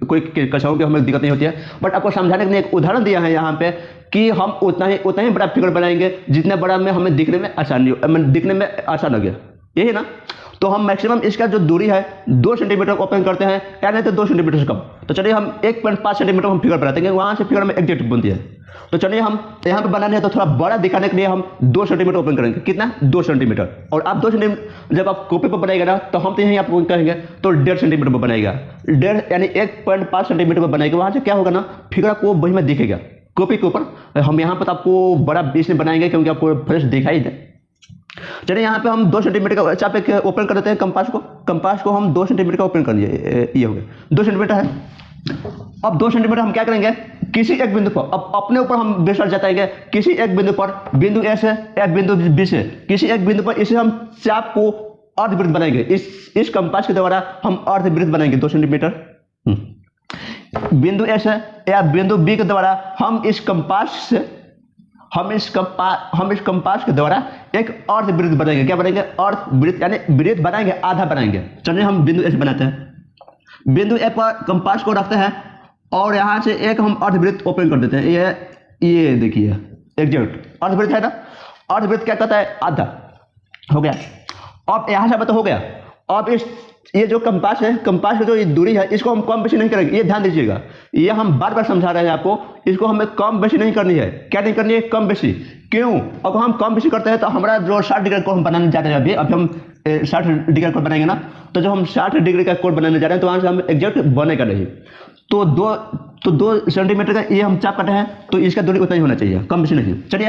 कोई कक्षाओं की हमें दिक्कत नहीं होती है, बट आपको समझाने के लिए एक उदाहरण दिया है यहाँ पे कि हम उतना ही बड़ा फिगर बनाएंगे जितने बड़ा में हमें दिखने में आसान लगे, यही ना। तो हम मैक्सिमम इसका जो दूरी है 2 सेंटीमीटर ओपन करते हैं, या नहीं तो 2 सेंटीमीटर से कम। तो चलिए हम 1.5 सेंटीमीटर हम फिगर बनाते हैं, वहाँ से फिगर में एग्जैक्ट बनती है। तो चलिए हम यहाँ पे बनाने हैं तो थोड़ा बड़ा दिखाने के लिए हम 2 सेंटीमीटर ओपन करेंगे। कितना? 2 सेंटीमीटर। और आप 2 सेंटीमीटर जब आप कॉपी पर बनाएगा ना, तो हम तो यहीं आपको कहेंगे तो 1.5 सेंटीमीटर पर बनाएगा, 1.5 यानी 1.5 सेंटीमीटर पर बनाएगा। वहाँ से क्या होगा ना, फिगर आपको वही में दिखेगा कॉपी के ऊपर। हम यहाँ पर आपको बड़ा बीच में बनाएंगे क्योंकि आपको फ्रेश दिखाई दे। चलिए यहाँ पे हम 2 सेंटीमीटर का चाप एक ओपन कर देते हैं। कंपास को हम 2 सेंटीमीटर का ओपन कर दिए, ये हो गया 2 सेंटीमीटर है। अब 2 सेंटीमीटर हम क्या करेंगे, किसी एक बिंदु पर, अब अपने ऊपर हम बेसर जताएंगे, किसी एक बिंदु पर, बिंदु ए से या बिंदु बी से किसी एक बिंदु पर इसे हम चाप को अर्धवृत्त बनाएंगे। इस कंपास के द्वारा हम अर्धवृत्त बनाएंगे 2 सेंटीमीटर। बिंदु ए से या बिंदु बी के द्वारा हम इस कंपास के द्वारा एक अर्धवृत्त बनाएंगे। क्या बनाएंगे? अर्धवृत्त, यानी वृत्त बनाएंगे, आधा बनाएंगे। चलिए हम बिंदु ए से बनाते हैं। बिंदु ए पर कंपास को रखते हैं और यहाँ से एक हम अर्धवृत्त ओपन कर देते हैं। ये देखिए एग्जैक्ट अर्धवृत्त है ना। अर्धवृत्त क्या कहता है? आधा हो गया। अब यहाँ से तो हो गया। अब ये जो कंपास है, कंपास की जो ये दूरी है, इसको हम कम बेशी नहीं करेंगे, ये ध्यान दीजिएगा। ये हम बार बार समझा रहे हैं आपको, इसको हमें कम बेशी नहीं करनी है। क्या नहीं करनी है? कम बेशी। क्यों? अब हम कम बेशी करते हैं तो हमारा जो 60 डिग्री कोण हम बनाने जा रहे हैं, अभी हम 60 डिग्री कोण बनाएंगे ना, तो जब हम 60 डिग्री का कोण बनाने जा रहे हैं तो वहाँ से हम एग्जैक्ट बनेगा नहीं। तो 2 सेंटीमीटर का ये हम चाप काटे हैं, तो इसका दूरी उतना ही होना चाहिए, कम बेशी नहीं। चलिए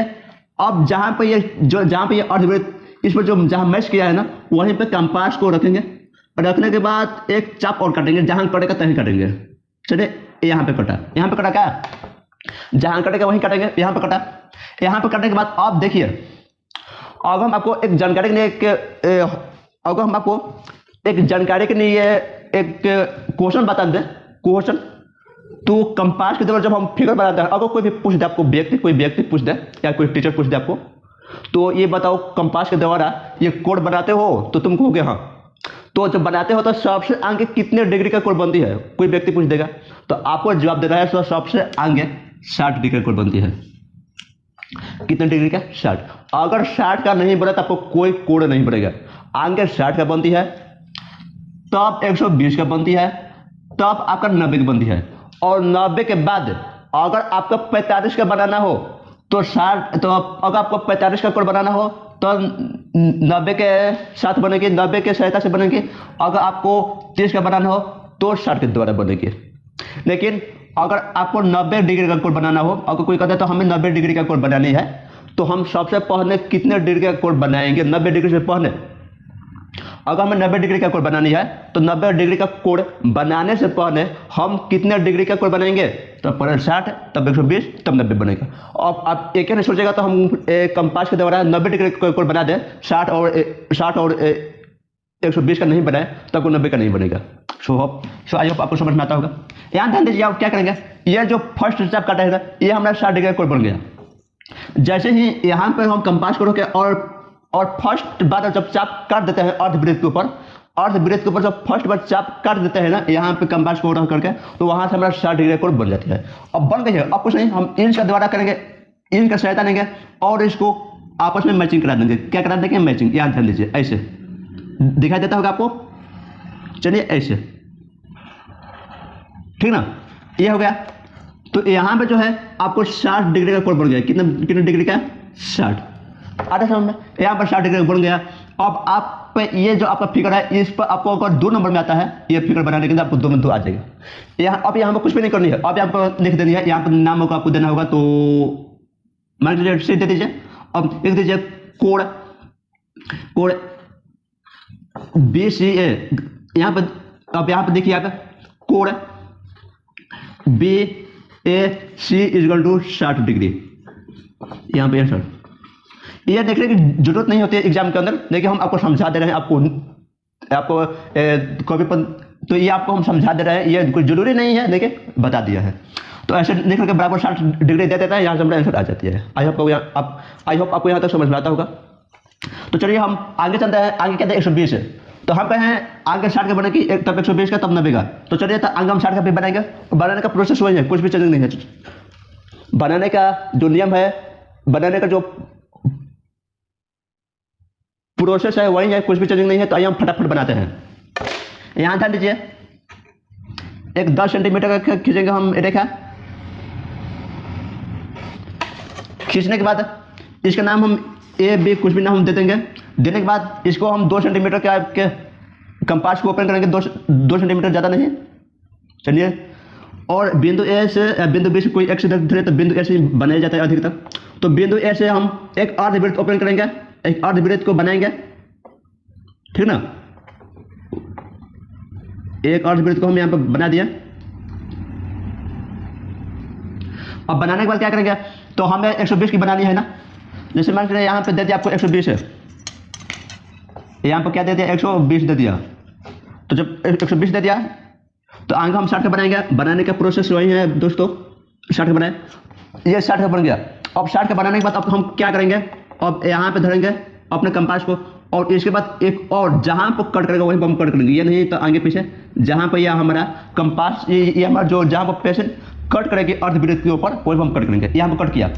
अब जहाँ पे ये अर्धवृत्त, इस पर जो जहाँ मैच किया है ना, वहीं पे कंपास को रखेंगे। रखने के बाद एक चाप और काटेंगे, जहां कटेगा तहीं काटेंगे। चलिए यहाँ पे कटा क्या? जहां कटेगा वहीं काटेंगे। यहाँ पे कटा। यहाँ पे काटने के बाद आप देखिए, अब हम आपको एक जानकारी के लिए एक क्वेश्चन बता दें। क्वेश्चन तो कंपास के द्वारा जब हम फिगर बनाते हैं, अगर कोई भी पूछ दे आपको, कोई व्यक्ति पूछ दे या कोई टीचर पूछ दे आपको, तो ये बताओ कंपास के द्वारा ये कोण बनाते हो, तो तुम कहोगे हाँ। तो जब बनाते हो तो सबसे आगे कितने डिग्री का कोण बनती है, कोई व्यक्ति पूछ देगा, तो आपको जवाब देना है सबसे आगे 60 डिग्री का कोण बनती है। कितने डिग्री का? 60। अगर 60 का नहीं बना तो आपको कोई कोण नहीं बनेगा। आगे 60 का बनती है, तब 120 का बनती है, तब आपका 90 की बनती है। और 90 के बाद अगर आपका 45 का बनाना हो तो अगर आपको 45 का कोण बनाना हो तो 90 के साथ बनेगी, 90 के सहायता से बनेगी। अगर आपको 30 का बनाना हो तो 60 के द्वारा बनेगी। लेकिन अगर आपको 90 डिग्री का कोण बनाना हो, अगर कोई कहता है तो हमें 90 डिग्री का कोण बनानी है, तो हम सबसे पहले कितने डिग्री का कोण बनाएंगे? 90 डिग्री से पहले अगर हमें 90 डिग्री का कोण बनानी है तो 90 डिग्री का कोण बनाने से पहले हम कितने डिग्री का कोण बनाएंगे? तो पहले 60, तब 120, तब 90 बनेगा। अब आप एक नहीं सोचेगा तो हम कंपास के द्वारा 90 डिग्री का कोण बना दें, 60 और 120 का नहीं बनाए तो आपको 90 का नहीं बनेगा। सो आई होप आपको समझ में आता होगा। यहाँ ध्यान दीजिए, आप क्या करेंगे, ये जो फर्स्ट चाप काटा है ये हमारा 60 डिग्री का कोण बन गया। जैसे ही यहाँ पर हम कंपास को रोके और फर्स्ट बार जब चाप काट देते हैं अर्धवृत्त के ऊपर जब फर्स्ट बार चाप काट देते हैं ना, यहाँ पे कंपास को रख करके, तो वहां से हमारा 60 डिग्री कोण बन जाती है। अब बन गई है, अब कुछ नहीं, हम इंच का द्वारा करेंगे, इंच का सहायता लेंगे और इसको आपस में मैचिंग करा देंगे। क्या करा देंगे? मैचिंग। यहाँ ध्यान दीजिए, ऐसे दिखाई देता होगा आपको। चलिए ऐसे, ठीक ना, ये हो गया। तो यहाँ पे जो है आपको 60 डिग्री का कोण बन गया। कितने डिग्री का? 60। आधा समझ में, यहाँ पर 60 डिग्री बन गया। अब आप ये जो आपका फिगर है, इस पर आपको अगर 2 नंबर में आता है ये फिगर बनाने के लिए, आपको 2 में 2 आ जाएगा। अब यहाँ पर कुछ भी नहीं करनी है, अब यहाँ पर लिख देनी है, यहाँ पर नाम होगा आपको देना होगा। तो मान लीजिए से दे दीजिए, अब लिख दीजिए कोण BCA। यहाँ पर अब यहाँ पर देखिए आप कोण BAC = 60 डिग्री। यहाँ पे 60, ये देखने की जरूरत नहीं होती है एग्जाम के अंदर, लेकिन हम आपको समझा दे रहे हैं। आपको कॉपी पर तो ये आपको हम समझा दे रहे हैं, ये कोई जरूरी नहीं है, लेकिन बता दिया है। तो ऐसे लिख करके बराबर 60 डिग्री दे देता है, यहाँ से हमारा आंसर आ जाती है। आई होप आपको यहाँ तक समझ में आता होगा। तो चलिए हम आगे चलते हैं। आगे कहते हैं 120 है। तो हम कहें आगे 60 का बने कि एक तब 120 का तब 90 का। तो चलिए तो आगे हम 60 का भी बनाएंगे। बनाने का प्रोसेस वही है, कुछ भी चेंजिंग नहीं है। बनाने का जो नियम है, बनाने का जो प्रोसेस है वही है, कुछ भी चेंजिंग नहीं है। तो आइए हम फटाफट बनाते हैं। यहाँ ध्यान दीजिए, एक 10 सेंटीमीटर का खींचेंगे हम रेखा। खींचने के बाद इसका नाम हम ए बी कुछ भी नाम हम दे देंगे। देने के बाद इसको हम 2 सेंटीमीटर के कंपास को ओपन करेंगे, 2 सेंटीमीटर ज़्यादा नहीं। चलिए, और बिंदु ए से बिंदु बी से कोई एक से धरे तो बिंदु ए से बनाया जाता है अधिकतर। तो बिंदु ए से हम एक अर्धवृत्त ओपन करेंगे, एक अर्धवृत्त को बनाएंगे, ठीक ना। एक अर्धवृत्त को हम यहाँ पर बना दिया। अब बनाने के बाद क्या करेंगे, तो हमें 120 की बनानी है ना। जैसे मान लीजिए यहाँ पे दे दिया आपको 120 है, यहाँ पर क्या दे दिया 120 दे दिया। तो जब 120 दे दिया तो आगे हम 60 का बनाएंगे। बनाने का प्रोसेस वही है दोस्तों, 60 का बनाए, ये 60 का बन गया। अब 60 का बनाने के बाद अब हम क्या करेंगे, अब यहाँ पे धरेंगे अपने कंपास को, और इसके बाद एक और जहाँ पर कट करेगा वहीं पर हम कट करेंगे। ये नहीं तो आगे पीछे जहाँ पर यह हमारा कंपास, ये हमारा जो जहाँ पर पेशेंट कट करेगी अर्धवृत्त के ऊपर वही हम कट करेंगे। यहाँ पर कट किया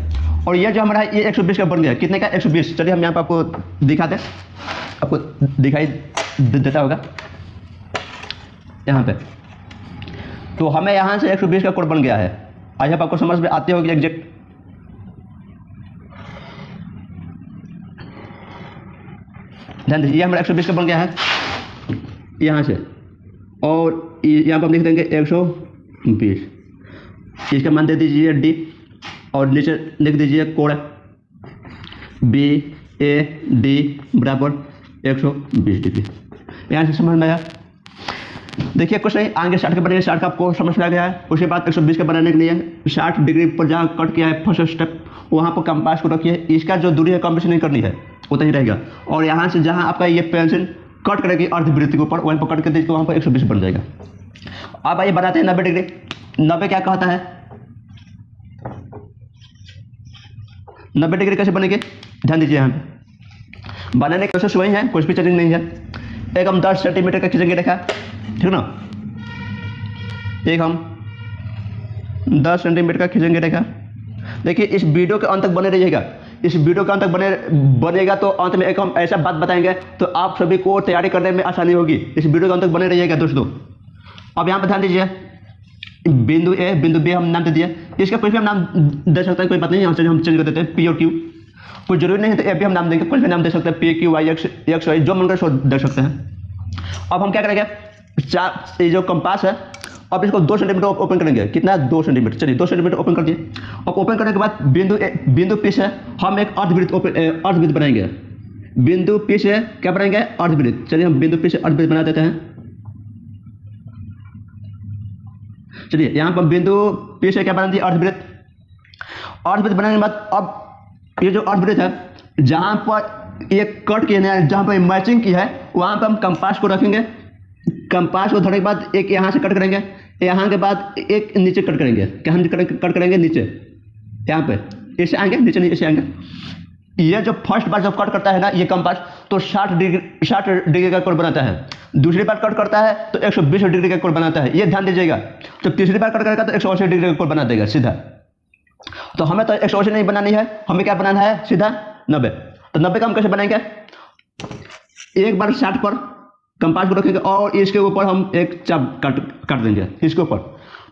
और ये जो हमारा ये 120 का बन गया। कितने का 120। चलिए हम यहाँ पर आपको दिखाते हैं, आपको दिखाई देता होगा यहाँ पे। तो हमें यहाँ से 120 का कोड बन गया है। आई होप आपको समझ में आती होगी एग्जैक्ट। ध्यान दीजिए, ये हमारा 120 का बन गया है यहाँ से, और यहाँ पर हम लिख देंगे 120। इसका मान दे दीजिए डी, और नीचे लिख दीजिए कोड बी ए डी बराबर 120 डिग्री। यहाँ से समझ में आया। देखिए कुछ नहीं, आगे 60 के बनेंगे। 60 का आपको समझ में आ गया है। उसके बाद 120 के बनाने के लिए 60 डिग्री पर जहाँ कट किया है फर्स्ट स्टेप, वहाँ पर कंपास को रखिए। इसका जो दूरी है कम से नहीं करनी है, उतना ही रहेगा। और यहाँ से जहाँ आपका ये पेंसिल कट करेगी अर्धवृत्त के ऊपर, वहीं पर कट कर दीजिए, वहाँ पर 120 बन जाएगा। अब आइए बनाते हैं 90 डिग्री। 90 क्या कहता है, 90 डिग्री कैसे बनेगी, ध्यान दीजिए। यहाँ पे बनाने की प्रोसेस वही है, कुछ भी चेंजिंग नहीं है। एक हम 10 सेंटीमीटर का खींचेंगे रेखा, ठीक ना। एक हम 10 सेंटीमीटर का खींचेंगे रेखा। देखिए इस वीडियो के अंत तक बने रहिएगा। इस वीडियो के अंत तक बनेगा तो अंत में एक हम ऐसा बात बताएंगे तो आप सभी को तैयारी करने में आसानी होगी। इस वीडियो के अंत तक बने रहिएगा दोस्तों। अब यहाँ पर ध्यान दीजिए, बिंदु ए बिंदु बी हम नाम दे दिए। इसका कोई भी हम नाम दे सकते हैं, कोई बात नहीं। यहाँ से हम चेंज कर देते हैं, पी और क्यू, कोई जरूरी नहीं है। तो ए भी हम नाम देंगे, कुछ भी नाम दे सकते हैं, P Q Y X Y, जो मन कर सो दे सकते हैं। अब हम क्या करेंगे, ये जो कंपास है, अब इसको 2 सेंटीमीटर ओपन करेंगे। कितना, 2 सेंटीमीटर। चलिए 2 सेंटीमीटर ओपन कर दिए। अब ओपन करने के बाद बिंदु पी से हम एक अर्धवृत्त बनाएंगे। बिंदु पी से क्या बनाएंगे, अर्धवृत्त। चलिए हम बिंदु पी से अर्धवृत्त बना देते हैं। चलिए यहाँ पर बिंदु पी से क्या बना दिया, अर्धवृत्त। अर्धवृत्त बनाने के बाद अब ये जो अर्धवृत्त है, जहाँ पर ये कट किया है, जहाँ पर मैचिंग की है, वहाँ पर हम कंपास को रखेंगे। कंपास को धरने के बाद एक यहाँ से कट करेंगे, यहाँ के बाद एक नीचे कट करेंगे। क्या हम कट करेंगे, नीचे, यहाँ पे ऐसे आएंगे, नीचे नीचे आएंगे। ये जो फर्स्ट बार जब कट करता है ना ये कंपास, तो 60 डिग्री का कोण बनाता है। दूसरी बार कट करता है तो 120 डिग्री का कोण बनाता है। ये ध्यान दीजिएगा। जब तीसरी बार कट करेगा तो 180 डिग्री का कोण बना देगा सीधा। तो हमें तो 180 नहीं बनानी है, हमें क्या बनाना है, सीधा 90। तो 90 का हम कैसे बनाएंगे, एक बार 60 पर कंपास को रखेंगे और इसके ऊपर हम एक चाप काट देंगे इसके ऊपर।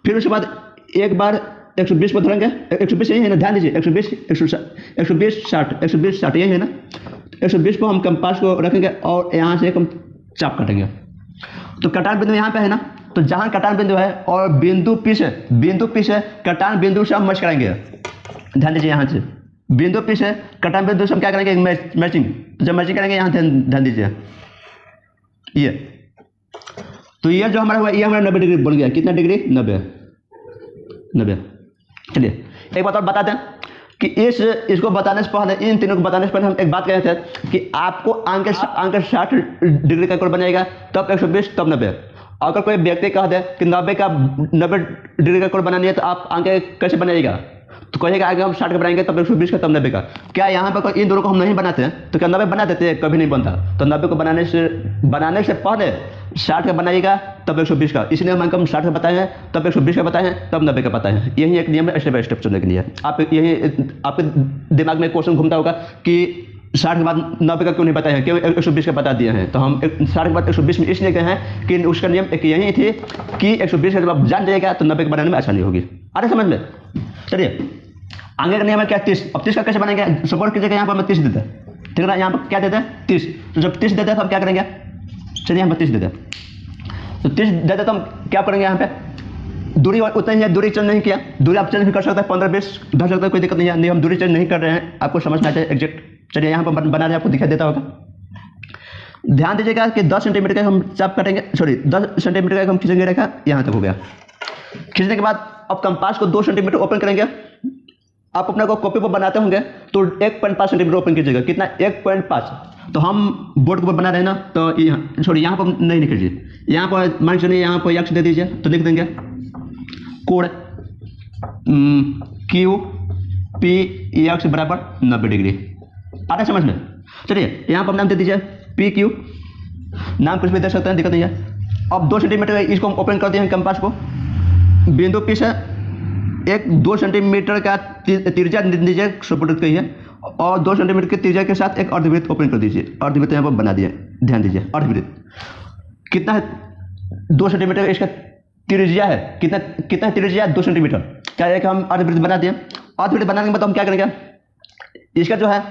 फिर उसके बाद एक बार 120 पर धरेंगे। 120 यही है ना, ध्यान दीजिए, 120 60 यही है ना। 120 को हम कंपास को रखेंगे और यहाँ से एक हम चाप काटेंगे। तो कटान बिंदु यहाँ पे है ना, तो जहाँ कटान बिंदु है और बिंदु पी से कटान बिंदु से हम मैच कराएंगे। ध्यान दीजिए, यहाँ से बिंदु पी से कटान बिंदु से हम क्या करेंगे, मैचिंग। तो जब मैचिंग करेंगे यहाँ ध्यान दीजिए, ये तो ये जो हमारा हुआ, ये हमारा 90 डिग्री बन गया। कितना डिग्री, 90। चलिए एक बात और बता दें कि इसको बताने से पहले, इन तीनों को बताने से पहले हम एक बात कहे थे कि आपको आगे 60 डिग्री का कोण बनेगा, तब 120 तब 90। अगर कोई व्यक्ति कह दे कि 90 डिग्री का कोण बनानी है तो आप आगे कैसे बनाइएगा, तो कहेगा आगे हम 60 का बनाएंगे तब 120 का तब 90 का। क्या यहाँ पर इन दोनों को हम नहीं बनाते हैं तो क्या 90 बना देते हैं? कभी नहीं बनता। तो 90 को बनाने से पहले 60 का बनाइएगा तब 120 का, इसलिए हम 60 का बताए हैं तब 120 का बताए हैं तब 90 का बताए हैं। यही एक नियम है स्टेप बाय स्टेप चलने के लिए। आप यही आपके दिमाग में क्वेश्चन घूमता होगा कि 60 के बाद 90 का क्यों नहीं बताया है, क्यों 120 का बता दिए हैं। तो हम 60 के बाद 120 में इसलिए गए हैं कि उसका नियम एक यही थी कि 120 का जब आप जान जाएगा तो 90 के बनाने में आसानी होगी। अरे समझ में? चलिए आगे का नियम है क्या? 30। अब 30 का कैसे बनेंगे? सपोर्ट कीजिएगा यहाँ पर मैं 30 देता है, ठीक है ना। यहाँ पर क्या देते हैं? 30। तो जब 30 देते हैं तो हम क्या करेंगे? चलिए यहाँ पर 30 देते हैं। तो 30 देते तो हम क्या करेंगे? यहाँ पे दूरी उतना ही है, दूरी चेंज नहीं किया। दूरी आप चेंज भी कर सकते हैं, 15-20 धर सकते हैं, कोई दिक्कत नहीं है। नहीं हम दूरी चेंज नहीं कर रहे हैं, आपको समझ में आ जाए एग्जैक्ट। चलिए यहाँ पर बना रहे आपको दिखाई देता होगा। ध्यान दीजिएगा कि 10 सेंटीमीटर का हम चाप काटेंगे, सॉरी 10 सेंटीमीटर का हम खींचेंगे रेखा, यहाँ तक हो गया। खींचने के बाद अब कंपास को 2 सेंटीमीटर ओपन करेंगे। आप अपने को कॉपी पर बनाते होंगे तो 1.5 सेंटीमीटर ओपन कीजिएगा। कितना? 1.5। तो हम बोर्ड के ऊपर बना रहे हैं ना, तो यहाँ सॉरी यहाँ पर नहीं लिख लीजिए, यहाँ पर मान चलिए यहाँ पर एक्स दे दीजिए तो लिख देंगे कोण क्यू पी एक्स बराबर 90 डिग्री। आ रहा समझ में? चलिए यहाँ पर नाम दे दीजिए पी क्यू, नाम कुछ भी दे सकते हैं, दिक्कत नहीं है। अब 2 सेंटीमीटर इसको हम ओपन कर दिए हैं कंपास को। बिंदु पी से 2 सेंटीमीटर का त्रिज्या दीजिए, सपोर्ट कही है, और 2 सेंटीमीटर के त्रिज्या के साथ एक अर्धवृत्त ओपन कर दीजिए। अर्धवृत्त यहाँ पर बना दिए, ध्यान दीजिए। अर्धवृत्त कितना है? 2 सेंटीमीटर इसका त्रिज्या है। कितना त्रिज्या? 2 सेंटीमीटर। क्या है कि हम अर्धवृत्त बना दिए। अर्धवृत्त बनाने के बाद हम क्या करेंगे? इसका जो है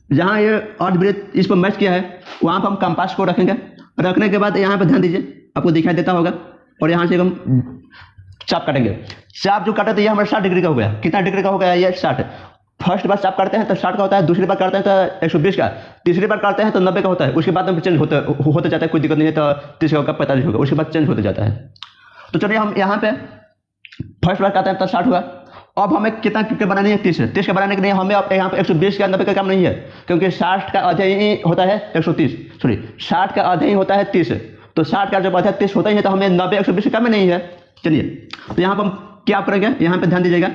जहाँ ये अर्धवृत्त इस पर मैच किया है वहाँ पर हम कंपास को रखेंगे। रखने के बाद यहाँ पर ध्यान दीजिए, आपको दिखाई देता होगा, और यहाँ से हम चाप काटेंगे। चाप जो काटे तो ये हमारा 60 डिग्री का हो गया। कितना डिग्री का हो गया? ये 60। फर्स्ट बार चाप काटते हैं तो 60 का होता है, दूसरी बार काटते हैं तो 120 का, तीसरी बार काटते हैं तो 90 का होता है। उसके बाद में चेंज होते जाता है, कोई दिक्कत नहीं है। तो 30 होगा, 45 होगा, उसके बाद चेंज होते जाता है। तो चलिए हम यहाँ पे फर्स्ट बार काटते हैं तो 60 हुआ। अब हमें कितना बनानी है? 30 का बनाने के लिए हमें अब यहाँ पे 120 का 90 का काम नहीं है, क्योंकि 60 का आधा ही होता है 130, सॉरी 60 का आधा ही होता है 30। तो 60 का जब आधा 30 होता ही है तो हमें 90 120 का काम नहीं है। चलिए तो यहाँ पर हम क्या करेंगे? यहाँ पे ध्यान दीजिएगा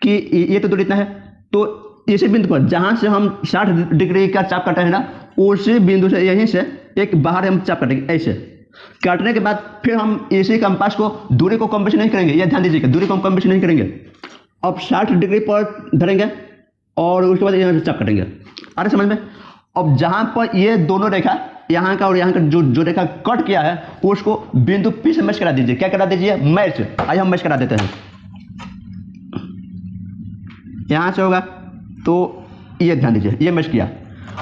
कि ये तो दूरी इतना है, तो इसी बिंदु पर जहाँ से हम 60 डिग्री का चाप काटा है ना, उसी बिंदु से यहीं से एक बाहर हम चाप काटेंगे। ऐसे काटने के बाद फिर हम इसी कंपास को दूरी को कम बेशी नहीं करेंगे, ये ध्यान दीजिएगा, दूरी को कम बेशी नहीं करेंगे। अब 60 डिग्री पर धरेंगे और उसके बाद यहाँ से चाप काटेंगे। अरे समझ में? अब जहाँ पर ये दोनों रेखा, यहाँ का और यहाँ का जो रेखा कट किया है, उसको बिंदु पी से मैच करा दीजिए। क्या करा दीजिए? मैच। आइए हम मैच करा देते हैं। यहाँ से होगा तो ये ध्यान दीजिए, ये मैच किया।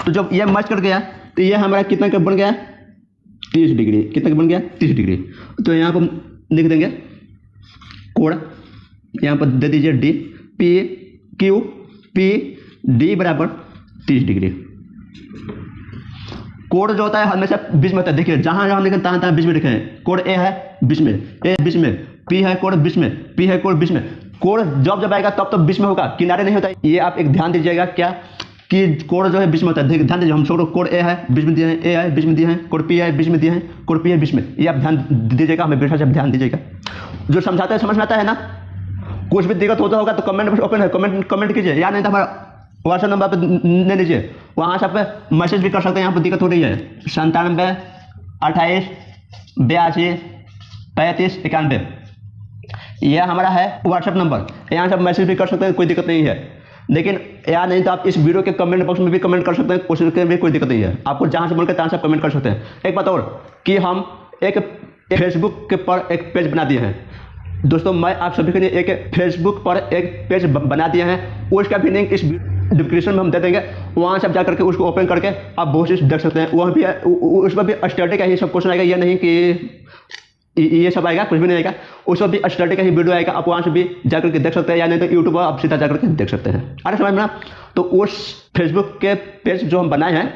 तो जब ये मैच कर गया तो ये हमारा कितना का बन गया? 30 डिग्री। कितना का बन गया? 30 डिग्री। तो यहाँ पर लिख देंगे कोण, यहाँ पर दे दीजिए D, P Q P D बराबर 30 डिग्री। कोण जो होता है हमेशा बीच में होता है। देखिए जहाँ जहाँ लिखे तहाँ तहाँ बीच में लिखे हैं। कोण ए है बीच में, ए बीच में, पी है कोण बीच में, पी है कोण बीच में। कोण जब आएगा तब तो बीच में होगा, किनारे नहीं होता। ये आप एक ध्यान दीजिएगा क्या कि कोण जो है बीच में होता है। ध्यान दीजिए, हम छोड़ो कोण ए है बीच में दिए हैं, ए है बीच में दिए हैं, कोण पी है बीच में दिए हैं, कोण पी है बीच में। ये आप ध्यान दीजिएगा, हमें बेटा से ध्यान दीजिएगा। जो समझाते हैं समझ में आता है ना? कुछ भी दिक्कत होता होगा तो कमेंट बॉक्स ओपन है, कमेंट कीजिए। या नहीं तो हमारा व्हाट्सएप नंबर पर ले लीजिए, वहाँ से आप मैसेज भी कर सकते हैं। यहाँ पर दिक्कत हो रही है 97 28 82 35 91, यह हमारा है व्हाट्सएप नंबर। यहाँ से आप मैसेज भी कर सकते हैं, कोई दिक्कत नहीं है। लेकिन या नहीं तो आप इस वीडियो के कमेंट बॉक्स में भी कमेंट कर सकते हैं, क्वेश्चन के भी कोई दिक्कत नहीं है। आपको जहाँ से बोलकर तहाँ से कमेंट कर सकते हैं। एक बात और कि हम एक फेसबुक के पर एक पेज बना दिए हैं दोस्तों। मैं आप सभी के लिए एक फेसबुक पर एक पेज बना दिया है, उसका भी लिंक इस डिस्क्रिप्शन में हम दे देंगे। वहाँ से आप जा करके उसको ओपन करके आप बहुत चीज़ देख सकते हैं। वहाँ भी उसमें भी स्टडी का ही सब क्वेश्चन आएगा, ये नहीं कि ये सब आएगा, कुछ भी नहीं आएगा। उसमें भी स्टडी का ही वीडियो आएगा, आप वहाँ से भी जा करके देख सकते हैं। या नहीं तो यूट्यूब पर आप सीधा जा करके देख सकते हैं। अरे समझ में ना? तो उस फेसबुक के पेज जो हम बनाए हैं,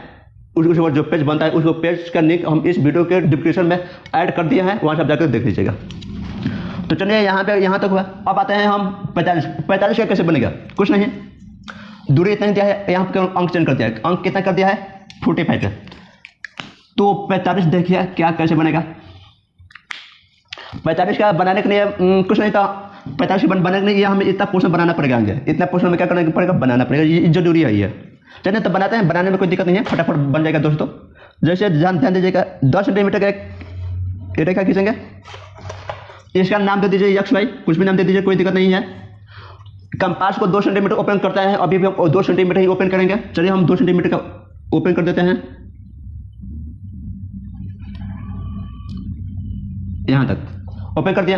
उसके जो पेज बनता है उसको पेज का लिंक हम इस वीडियो के डिस्क्रिप्शन में ऐड कर दिए हैं, वहाँ से आप जाकर देख लीजिएगा। तो चलिए यहाँ तक हुआ। अब आते हैं हम 45 का कैसे बनेगा? कुछ नहीं, दूरी इतना दिया है, यहाँ पर अंक चेंज कर दिया है। अंक कितना कर दिया है? 45 है। तो 45 देखिए क्या कैसे बनेगा। 45 का बनाने के लिए कुछ नहीं था। 45 बनाने के लिए हमें इतना पोर्शन बनाना पड़ेगा। इतना पोर्शन में क्या करना पड़ेगा, बनाना पड़ेगा। ये जरूरी है। ये चलिए तो बनाते हैं। बनाने में कोई दिक्कत नहीं है, फटाफट बन जाएगा दोस्तों। जैसे ध्यान दीजिएगा, 10 सेंटीमीटर का एक रेखा खींचेंगे। इसका नाम दे दीजिए एक्स वाई, कुछ भी नाम दे दीजिए, कोई दिक्कत नहीं है। कंपास को 2 सेंटीमीटर ओपन करता है। अभी भी हम 2 सेंटीमीटर ही ओपन करेंगे। चलिए हम 2 सेंटीमीटर का ओपन कर देते हैं यहाँ तक ओपन कर दिया।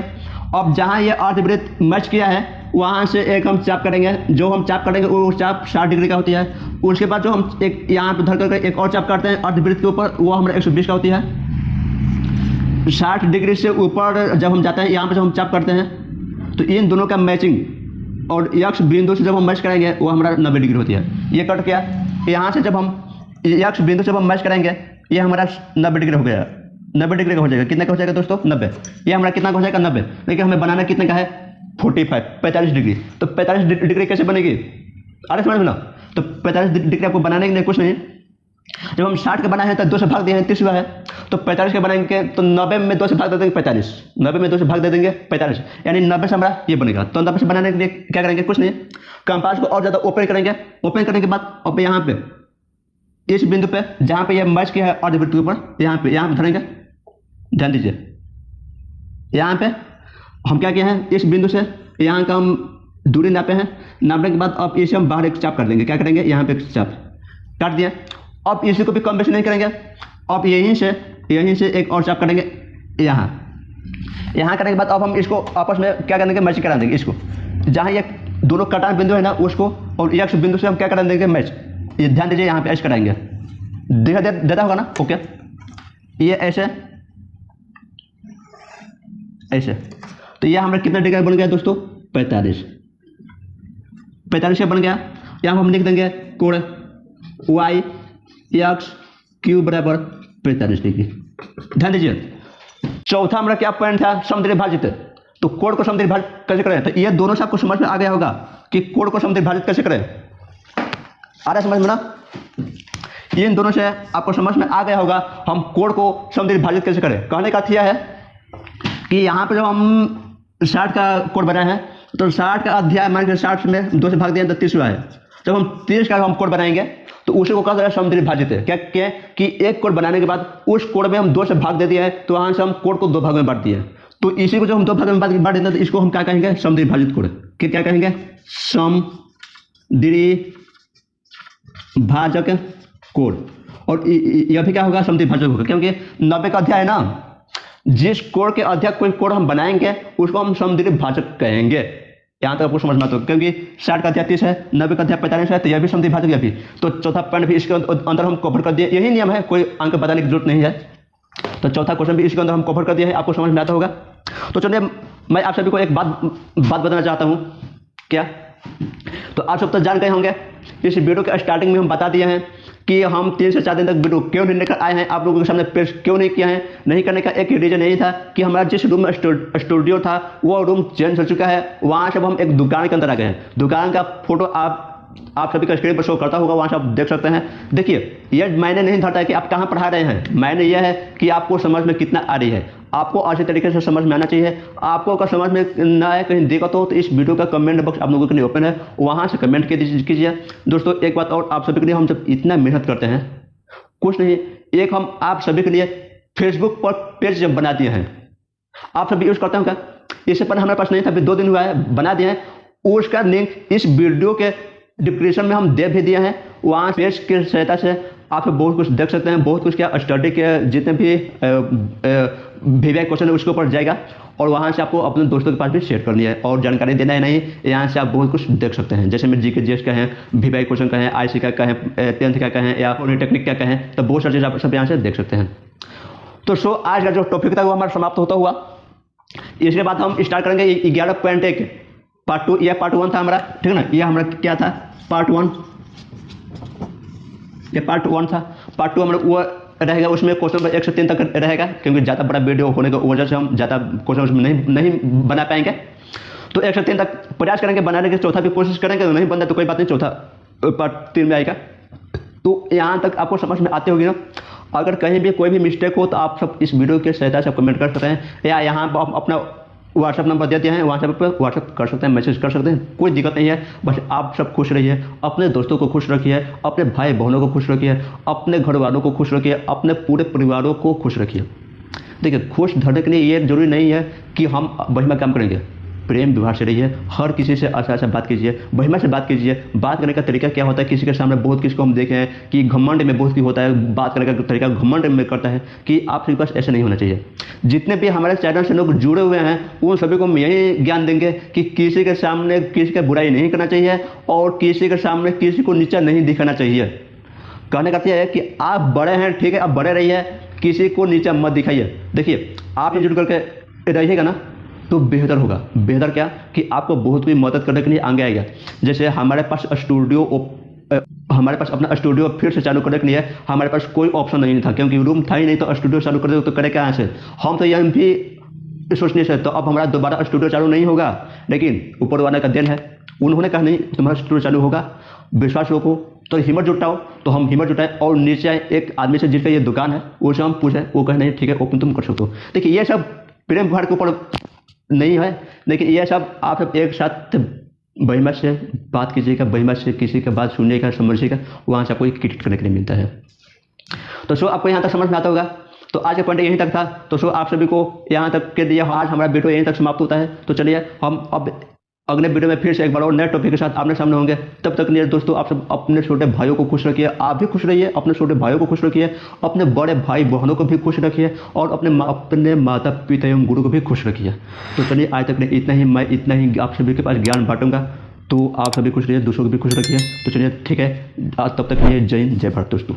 अब जहाँ ये अर्धवृत्त मैच किया है वहाँ से एक हम चाप करेंगे। जो हम चाप करेंगे वो चाप 60 डिग्री का होती है। उसके बाद जो हम एक यहाँ पे धर करके एक और चाप करते हैं अर्धवृत्त के ऊपर, वो हमारा 120 का होती है। 60 डिग्री से ऊपर जब हम जाते हैं, यहाँ पे जब हम चाप करते हैं तो इन दोनों का मैचिंग और यक्ष बिंदु से जब हम मैच करेंगे वो हमारा 90 डिग्री होती है। ये कट गया। यहाँ से जब हम यक्ष बिंदु से जब हम मैच करेंगे ये हमारा 90 डिग्री हो गया। 90 डिग्री का हो जाएगा। कितना का हो जाएगा दोस्तों, 90। ये हमारा कितना का हो जाएगा, 90। लेकिन हमें बनाना कितने का है, 45 डिग्री। तो 45 डिग्री कैसे बनेगी, अरे समझ में ना। तो 45 डिग्री आपको बनाने के लिए कुछ नहीं। जब हम 60 का बनाए हैं तो 2 से भाग दिए हैं, 30 हुआ है। तो 45 का बनाएंगे तो 90 में 2 से भाग दे देंगे 45। 90 में 2 से भाग दे देंगे 45, यानी 90 से हमारा ये बनेगा। तो 90 से बनाने के लिए क्या करेंगे, कुछ नहीं। कंपास को और ज़्यादा ओपन करेंगे। ओपन करने के बाद अब यहाँ पे इस बिंदु पे जहाँ पे ये मैच किया है अर्धवृत्त के ऊपर, यहाँ पे धरेंगे। ध्यान दीजिए, यहाँ पे हम क्या किए हैं, इस बिंदु से यहाँ का हम दूरी नापे हैं। नापने के बाद अब इसे हम बाहर एक चाप कर देंगे। क्या करेंगे, यहाँ पे एक चाप काट दिया। अब इसी को भी कम बेसी नहीं करेंगे। अब यहीं से एक और चाप करेंगे यहाँ करने के बाद अब हम इसको आपस में क्या करेंगे, मैच करा देंगे। इसको जहाँ ये दोनों कटान बिंदु है ना उसको, और एक बिंदु से हम क्या करा देंगे, मैच। ये ध्यान दीजिए, यहाँ पे ऐसे कराएंगे। देखा देता होगा ना, ओके। ये ऐसे तो ये हमारा कितना डिग्री बन गया दोस्तों, 45 बन गया। यहाँ हम लिख देंगे कोण वाई एक्स क्यू बराबर 45 डिग्री। ध्यान दीजिए, चौथा हमारा क्या पॉइंट था, समद्विभाजित। तो कोण को समद्विभाजित कैसे करें, तो ये दोनों से आपको समझ में आ गया होगा कि कोण को समद्विभाजित कैसे करें। आ रहा समझ में ना, इन दोनों से आपको समझ में आ गया होगा हम कोण को समद्विभाजित कैसे करें। कहने का थिया है कि यहाँ पे जब हम 60 का कोण बनाए हैं तो 60 का अध्याय मान के 60 में 2 से भाग दिया तो 30 हुआ है। जब हम 30 का हम कोण बनाएंगे तो उसी को कहा जाएगा समद्विभाजित है। क्या कि एक कोण बनाने के बाद उस कोण में हम 2 से भाग दे दिया है, तो वहाँ से हम कोण को 2 भाग में बांट दिए। तो इसी को जब हम 2 भाग में बांट देते हैं तो इसको हम क्या कहेंगे, समद्विभाजित कोण। क्या कहेंगे, समद्विभाजक कोण। और यह भी क्या होगा, समद्विभाजक होगा, क्योंकि 90 का अध्याय है ना। जिस कोण के अध्याय कोई कोण हम बनाएंगे उसको हम समद्विभाजक कहेंगे। यहाँ तक आपको समझना तो, क्योंकि 60 का अध्याय 30 है, 90 का अध्याय 45 है, तो यह भी समद्विभाजक। यह भी तो चौथा पॉइंट भी इसके अंदर हम कवर कर दिए। यही नियम है, कोई अंक बताने की जरूरत नहीं है। तो चौथा क्वेश्चन भी इसके अंदर हम कवर कर दिया है, आपको समझ में आता होगा। तो चलिए मैं आप सभी को एक बात बताना चाहता हूँ। क्या, तो आप सब तो जान गए होंगे, इस वीडियो के स्टार्टिंग में हम बता दिए हैं कि हम 3 से 4 दिन तक वीडियो क्यों नहीं लेकर आए हैं, आप लोगों के सामने पेश क्यों नहीं किया है। नहीं करने का एक रीजन यही था कि हमारा जिस रूम में स्टूडियो था वो रूम चेंज हो चुका है। वहाँ से हम एक दुकान के अंदर आ गए हैं। दुकान का फोटो आप सभी का स्क्रीन पर शो करता होगा, वहाँ से आप देख सकते हैं। देखिए, यह मायने नहीं धरता है कि आप कहाँ पढ़ा रहे हैं, मायने यह है कि आपको समझ में कितना आ रही है। आपको अच्छे तरीके से समझ में आना चाहिए। आपको अगर समझ में ना आए, कहीं दिक्कत हो, तो इस वीडियो का कमेंट बॉक्स आप लोगों के लिए ओपन है, वहाँ से कमेंट कीजिए। दोस्तों एक बात और, आप सभी के लिए हम जब इतना मेहनत करते हैं, कुछ नहीं, एक हम आप सभी के लिए फेसबुक पर पेज जब बना दिए हैं, आप सभी यूज करते हो क्या। इससे पहले हमारे पास नहीं था, अभी 2 दिन हुआ है, बना दिए हैं। उसका लिंक इस वीडियो के डिस्क्रिप्शन में हम दे भी दिए हैं। वहाँ पेज की सहायता से आप बहुत कुछ देख सकते हैं। बहुत कुछ क्या, स्टडी के जितने भी वीवीआई क्वेश्चन है उसके ऊपर जाएगा, और वहाँ से आपको अपने दोस्तों के पास भी शेयर करनी है और जानकारी देना है। नहीं, यहाँ से आप बहुत कुछ देख सकते हैं। जैसे मैं जीके जीएस का है, वीवीआई क्वेश्चन का है, आईसी का कहें, 10th का कहें, या पॉलिटेक्निक का कहें, तो बहुत सारी चीज़ आप सब यहाँ से देख सकते हैं। तो आज का जो टॉपिक था वो हमारा समाप्त होता हुआ। इसके बाद हम स्टार्ट करेंगे 11.1 पार्ट 2। यह पार्ट 1 था हमारा, ठीक है ना। यह हमारा क्या था, पार्ट 1। ये पार्ट 1 था। पार्ट 2 हमारा वो रहेगा, उसमें क्वेश्चन 1 से 3 तक रहेगा, क्योंकि ज़्यादा बड़ा वीडियो होने की वजह से हम ज़्यादा क्वेश्चन उसमें नहीं बना पाएंगे। तो 1 से 3 तक प्रयास करेंगे बनाने की। चौथा भी कोशिश करेंगे, तो नहीं बनता तो कोई बात नहीं, चौथा पार्ट 3 में आएगा। तो यहाँ तक आपको समझ में आती होगी ना। अगर कहीं भी कोई भी मिस्टेक हो तो आप सब इस वीडियो की सहायता से कमेंट कर सकते हैं, या यहाँ पर अपना व्हाट्सअप नंबर दे दिया है, व्हाट्सएप पर व्हाट्सअप कर सकते हैं, मैसेज कर सकते हैं, कोई दिक्कत नहीं है। बस आप सब खुश रहिए, अपने दोस्तों को खुश रखिए, अपने भाई बहनों को खुश रखिए, अपने घर वालों को खुश रखिए, अपने पूरे परिवारों को खुश रखिए। देखिए, खुश रहने के लिए ये जरूरी नहीं है कि हम बहिमा काम करेंगे। प्रेम व्यवहार से रहिए, हर किसी से अच्छा अच्छा बात कीजिए, बहिमा से बात कीजिए। बात करने का तरीका क्या होता है, किसी के सामने बहुत किसी को हम देखे हैं कि घमंड में बहुत की होता है, बात करने का तरीका घमंड में करता है, कि आप सभी पास ऐसा नहीं होना चाहिए। जितने भी हमारे चैनल से लोग जुड़े हुए हैं उन सभी को हम यही ज्ञान देंगे कि किसी के सामने किसी का बुराई नहीं करना चाहिए और किसी के सामने किसी को नीचा नहीं दिखाना चाहिए। कहने का यह है कि आप बड़े हैं, ठीक है, आप बड़े रहिए, किसी को नीचा मत दिखाइए। देखिए, आप जुड़ करके रहिएगा ना तो बेहतर होगा। बेहतर क्या कि आपको बहुत भी मदद करने के लिए आगे आएगा। जैसे हमारे पास अपना स्टूडियो फिर से चालू करने के लिए हमारे पास कोई ऑप्शन नहीं था, क्योंकि रूम था ही नहीं, तो स्टूडियो चालू कर दे तो करे कहाँ से। हम तो यह भी सोचने से तो अब हमारा दोबारा स्टूडियो चालू नहीं होगा, लेकिन ऊपर वाले का देन है, उन्होंने कहा नहीं तुम्हारा स्टूडियो चालू होगा। विश्वास रखो तो हिम्मत जुटाओ, तो हम हिम्मत जुटाएं और नीचे एक आदमी से जिसका ये दुकान है उससे हम पूछें, वो कहे नहीं ठीक है ओपन तुम कर सकते हो। देखिए, ये सब प्रेम व्यवहार के ऊपर नहीं है, लेकिन ये सब आप सब एक साथ बहिमा से बात कीजिएगा, बहिमा से किसी की बात सुनिएगा, समझिएगा, वहाँ से आपको क्रिएट करने के लिए मिलता है। तो सो आपको यहाँ तक समझ में आता होगा। तो आज का पॉइंट यहीं तक था। तो सो आप सभी को यहाँ तक के दिया, आज हमारा वीडियो यहीं तक समाप्त होता है। तो चलिए हम अब अगले वीडियो में फिर से एक बार और नए टॉपिक के साथ आपने सामने होंगे। तब तक लिए दोस्तों आप सब अपने छोटे भाइयों को खुश रखिए, आप भी खुश रहिए, अपने छोटे भाइयों को खुश रखिए, अपने बड़े भाई बहनों को भी खुश रखिए और अपने माता पिता एवं गुरु को भी खुश रखिए। तो चलिए आज तक इतना ही, मैं इतना ही आप सभी के पास ज्ञान बांटूंगा। तो आप सभी खुश रहिए, दूसरों को भी खुश रखिए। तो चलिए ठीक है, आज तब तक लिए जय हिंद, जय भारत दोस्तों।